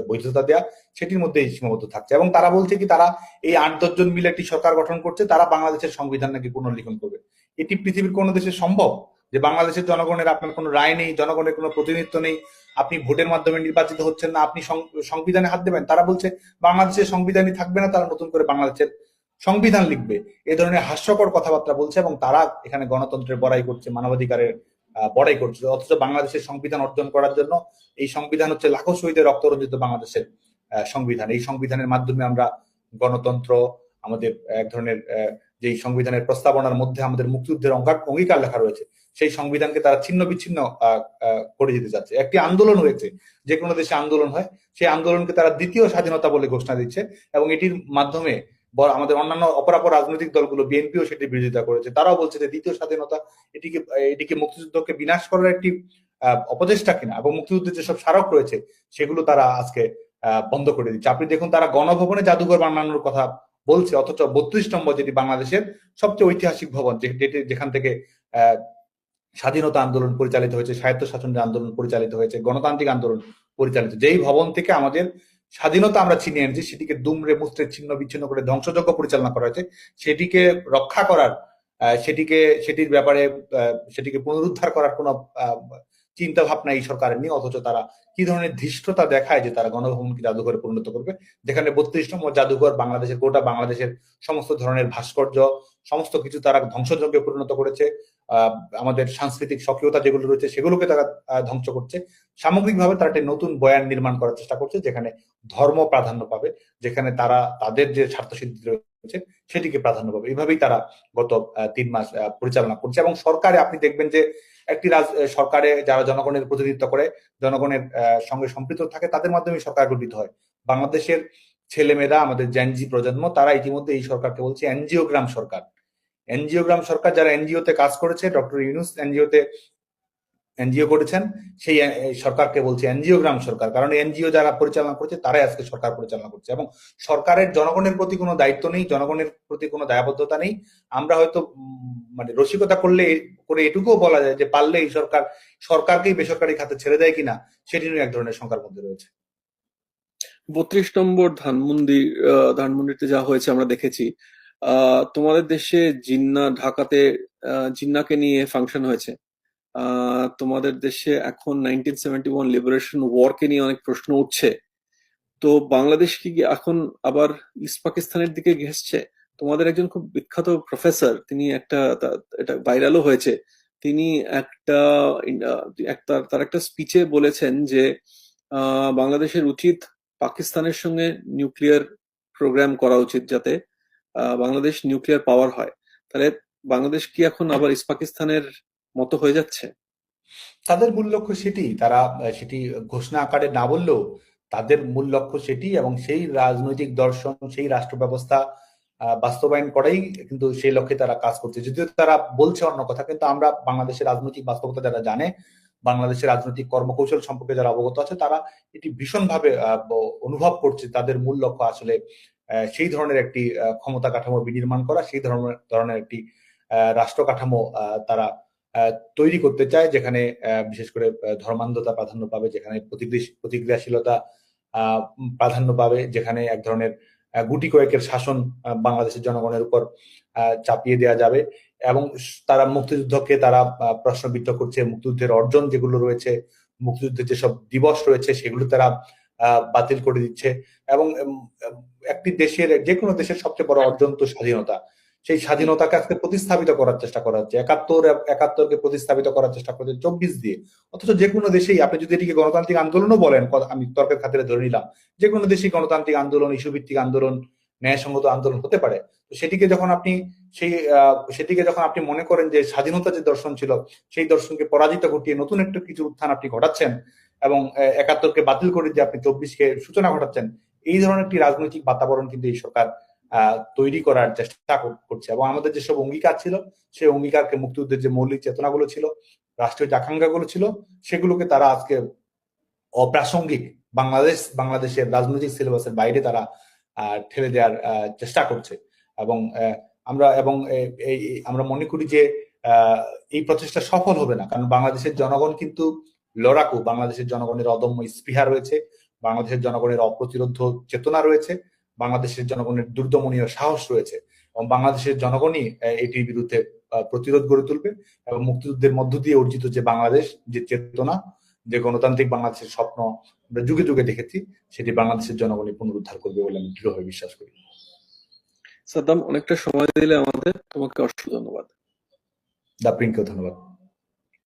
বৈধতা দেয়া, সেটির মধ্যেই সীমাবদ্ধ থাকছে। এবং তারা বলছে কি, তারা এই 8-10 জন মিলে একটি সরকার গঠন করছে, তারা বাংলাদেশের সংবিধান নাকি পুনর্লিখন করবে। এটি পৃথিবীর কোন দেশে সম্ভব যে বাংলাদেশের জনগণের আপনার কোনো রায় নেই, জনগণের কোনো প্রতিনিধিত্ব নেই, আপনি ভোটের মাধ্যমে নির্বাচিত হচ্ছেন না, আপনি সংবিধানে হাত দেবেন? তারা বলছে বাংলাদেশের সংবিধানই থাকবে না, তারা নতুন করে বাংলাদেশের সংবিধান লিখবে। এ ধরনের হাস্যকর কথাবার্তা বলছে এবং তারা এখানে গণতন্ত্রের বড়াই করছে, মানবাধিকারের বড়াই করছে। অথচ বাংলাদেশের সংবিধান অর্জন করার জন্য, এই সংবিধান হচ্ছে লাখো শহীদের রক্তরঞ্জিত বাংলাদেশের সংবিধান। এই সংবিধানের মাধ্যমে আমরা গণতন্ত্র, আমাদের এক ধরনের যেই সংবিধানের প্রস্তাবনার মধ্যে আমাদের মুক্তিযুদ্ধের অঙ্গীকার লেখা রয়েছে, সেই সংবিধানকে তারা ছিন্ন বিচ্ছিন্ন করে দিতে যাচ্ছে। একটি আন্দোলন হয়েছে, যে কোনো দেশে আন্দোলন হয়, সেই আন্দোলনকে তারা দ্বিতীয় স্বাধীনতা বলে ঘোষণা দিচ্ছে। এবং এটির মাধ্যমে আমাদের অন্যান্য অপরাপর রাজনৈতিক দলগুলো, বিএনপিও সেটি বিরোধিতা করেছে। তারাও বলছে যে দ্বিতীয় স্বাধীনতা এটিকে মুক্তিযুদ্ধকে বিনাশ করার একটি অপচেষ্টা কিনা, এবং মুক্তিযুদ্ধের যেসব স্মারক রয়েছে সেগুলো তারা আজকে বন্ধ করে দিচ্ছে। আপনি দেখুন, তারা গণভবনে জাদুঘর বানানোর কথা বলছে, অথচ 32 নম্বর, যেটি বাংলাদেশের সবচেয়ে ঐতিহাসিক ভবন, যেখান থেকে স্বাধীনতা আন্দোলন পরিচালিত হয়েছে, স্বায়ত্তশাসনের আন্দোলন পরিচালিত হয়েছে, গণতান্ত্রিক আন্দোলন পরিচালিত, যেই ভবন থেকে আমাদের স্বাধীনতা আমরা ছিনিয়ে এনেছি, সেটিকে দুমড়ে মুচড়ে ছিন্ন বিচ্ছিন্ন করে ধ্বংসযজ্ঞ পরিচালনা করা হয়েছে, সেটিকে রক্ষা করার, সেটির ব্যাপারে সেটিকে পুনরুদ্ধার করার কোন চিন্তা ভাবনা এই সরকারের নেই। অথচ তারা কি ধরনের ধৃষ্টতা দেখায় যে তারা গণভবনকে জাদুঘরে পরিণত করবে, যেখানে 32 নম্বর জাদুঘর বাংলাদেশের, গোটা বাংলাদেশের সমস্ত ধরনের ভাস্কর্য, সমস্ত কিছু তারা ধ্বংসযজ্ঞে পরিণত করেছে। আমাদের সাংস্কৃতিক সক্রিয়তা যেগুলো রয়েছে সেগুলোকে তারা ধ্বংস করছে। সামগ্রিকভাবে তারা একটা নতুন বয়ান নির্মাণ করার চেষ্টা করছে, যেখানে ধর্ম প্রাধান্য পাবে, যেখানে তারা তাদের যে স্বার্থসিদ্ধি রয়েছে সেটিকে প্রাধান্য পাবে। এইভাবেই তারা গত 3 মাস পরিচালনা করছে। এবং সরকারে আপনি দেখবেন যে একটি সরকারে যারা জনগণের প্রতিনিধিত্ব করে, জনগণের সঙ্গে সম্পৃক্ত থাকে, তাদের মাধ্যমে সরকার গঠিত হয়। বাংলাদেশের ছেলেমেয়েরা, আমাদের জেনজি প্রজন্ম, তারা ইতিমধ্যে এই সরকারকে বলছে এনজিওগ্রাম সরকার। এনজিওগ্রাম সরকার, যারা এনজিওতে কাজ করেছে, ডক্টর ইউনূস এনজিও করেছেন, সেই সরকারকে বলছে এনজিওগ্রাম সরকার। কারণ এনজিও যারা পরিচালনা করছে তারাই আজকে সরকার পরিচালনা করছে। এবং সরকারের জনগণের প্রতি কোনো দায়িত্ব নেই, জনগণের প্রতি কোনো দায়বদ্ধতা নেই। আমরা হয়তো মানে রসিকতা করে এটুকুও বলা যায় যে পারলে এই সরকারকেই বেসরকারি খাতে ছেড়ে দেয় কিনা, সেটি নিয়ে এক ধরনের শঙ্কার মধ্যে রয়েছে। 32 নম্বর ধানমন্ডিতে যা হয়েছে আমরা দেখেছি। তোমাদের দেশে ঢাকাতে জিন্নাকে নিয়ে ফাংশন হয়েছে। তোমাদের দেশে এখন 1971 লিবারেশন ওয়ারকে নিয়ে অনেক প্রশ্ন উঠছে। তো বাংলাদেশ কি এখন আবার ইস্ট পাকিস্তানের দিকে ঘেঁষছে? তোমাদের একজন খুব বিখ্যাত প্রফেসর, তিনি এটা ভাইরালও হয়েছে, তিনি তার একটা স্পিচে বলেছেন যে বাংলাদেশের উচিত পাকিস্তানের সঙ্গে নিউক্লিয়ার প্রোগ্রাম করা উচিত, যাতে বাংলাদেশ নিউক্লিয়ার পাওয়ার হয়। তাহলে বাংলাদেশ কি এখন আবার ইস্ট পাকিস্তানের মতো হয়ে যাচ্ছে? তাদের মূল লক্ষ্য সেটি, তারা সেটি ঘোষণা আকারে না বললেও তাদের মূল লক্ষ্য সেটি। এবং সেই রাজনৈতিক দর্শন, সেই রাষ্ট্র ব্যবস্থা বাস্তবায়ন করাই কিন্তু সেই লক্ষ্যে তারা কাজ করছে, যদিও তারা বলছে অন্য কথা, কিন্তু আমরা বাংলাদেশের রাজনৈতিক বাস্তবতা যারা জানে, বাংলাদেশের রাজনৈতিক কর্মকৌশল সম্পর্কে যারা অবগত আছে, তারা এটি ভীষণভাবে অনুভব করছে তাদের মূল লক্ষ্য আসলে সেই ধরনের একটি ক্ষমতা কাঠামো বিনির্মাণ করা, সেই ধরনের একটি রাষ্ট্র কাঠামো তারা তৈরি করতে চায়, যেখানে বিশেষ করে ধর্মান্ধতা প্রাধান্য পাবে, যেখানে প্রতিক্রিয়াশীলতা প্রাধান্য পাবে, যেখানে এক ধরনের গুটি কয়েকের শাসন বাংলাদেশের জনগণের উপর চাপিয়ে দেওয়া যাবে। এবং তারা মুক্তিযুদ্ধকে তারা প্রশ্নবিদ্ধ করছে, মুক্তিযুদ্ধের অর্জন যেগুলো রয়েছে, মুক্তিযুদ্ধের যেসব দিবস রয়েছে সেগুলো তারা বাতিল করে দিচ্ছে। এবং একটি দেশের, যে কোনো দেশের সবচেয়ে বড় অর্জন তো স্বাধীনতা, সেই স্বাধীনতাকে আজকে প্রতিস্থাপিত করার চেষ্টা করা হচ্ছে, একাত্তরকে প্রতিস্থাপিত করার চেষ্টা করছে 24 দিয়ে। অথচ যে কোনো দেশেই আপনি যদি এটিকে গণতান্ত্রিক আন্দোলনও বলেন, আমি তর্কের খাতিরে ধরে নিলাম, যে কোনো দেশেই গণতান্ত্রিক আন্দোলন, ইস্যুভিত্তিক আন্দোলন, ন্যায়সঙ্গত আন্দোলন হতে পারে। তো সেটিকে যখন আপনি মনে করেন যে স্বাধীনতা যে দর্শন ছিল, সেই দর্শনকে পরাজিত ঘটিয়ে নতুন একটা কিছু উত্থান আপনি ঘটাচ্ছেন, এবং একাত্তরকে বাতিল করে দিয়ে আপনি 24কে সূচনা ঘটাচ্ছেন, এই ধরনের একটি রাজনৈতিক বাতাবরণ কিন্তু এই সরকার তৈরি করার চেষ্টা করছে। এবং আমাদের যেসব অঙ্গীকার ছিল, সেই অঙ্গীকারকে, মুক্তিযুদ্ধের যে মৌলিক চেতনাগুলো ছিল, রাষ্ট্রীয় যে আকাঙ্ক্ষাগুলো ছিল, সেগুলোকে তারা আজকে অপ্রাসঙ্গিক বাংলাদেশের রাজনৈতিক সিলেবাসের বাইরে তারা ঠেলে দেওয়ার চেষ্টা করছে। এবং আমরা মনে করি যে এই প্রচেষ্টা সফল হবে না, কারণ বাংলাদেশের জনগণ কিন্তু লড়াকু, বাংলাদেশের জনগণের অদম্য স্পৃহা রয়েছে, বাংলাদেশের জনগণের অপ্রতিরোধ্য চেতনা রয়েছে, বাংলাদেশের জনগণের দুর্দমনীয় সাহস রয়েছে, এবং বাংলাদেশের জনগণই এটির বিরুদ্ধে প্রতিরোধ গড়ে তুলবে। এবং মুক্তিযুদ্ধের মধ্য দিয়ে অর্জিত যে বাংলাদেশ, যে চেতনা, যে গণতান্ত্রিক বাংলাদেশের স্বপ্ন আমরা যুগে যুগে দেখেছি, সেটি বাংলাদেশের জনগণই পুনরুদ্ধার করবে বলে আমি দৃঢ়ভাবে বিশ্বাস করি। সাদ্দাম, অনেকটা সময় দিলে আমাদের, তোমাকে অসংখ্য ধন্যবাদ। দাপ্রিনকেও ধন্যবাদ।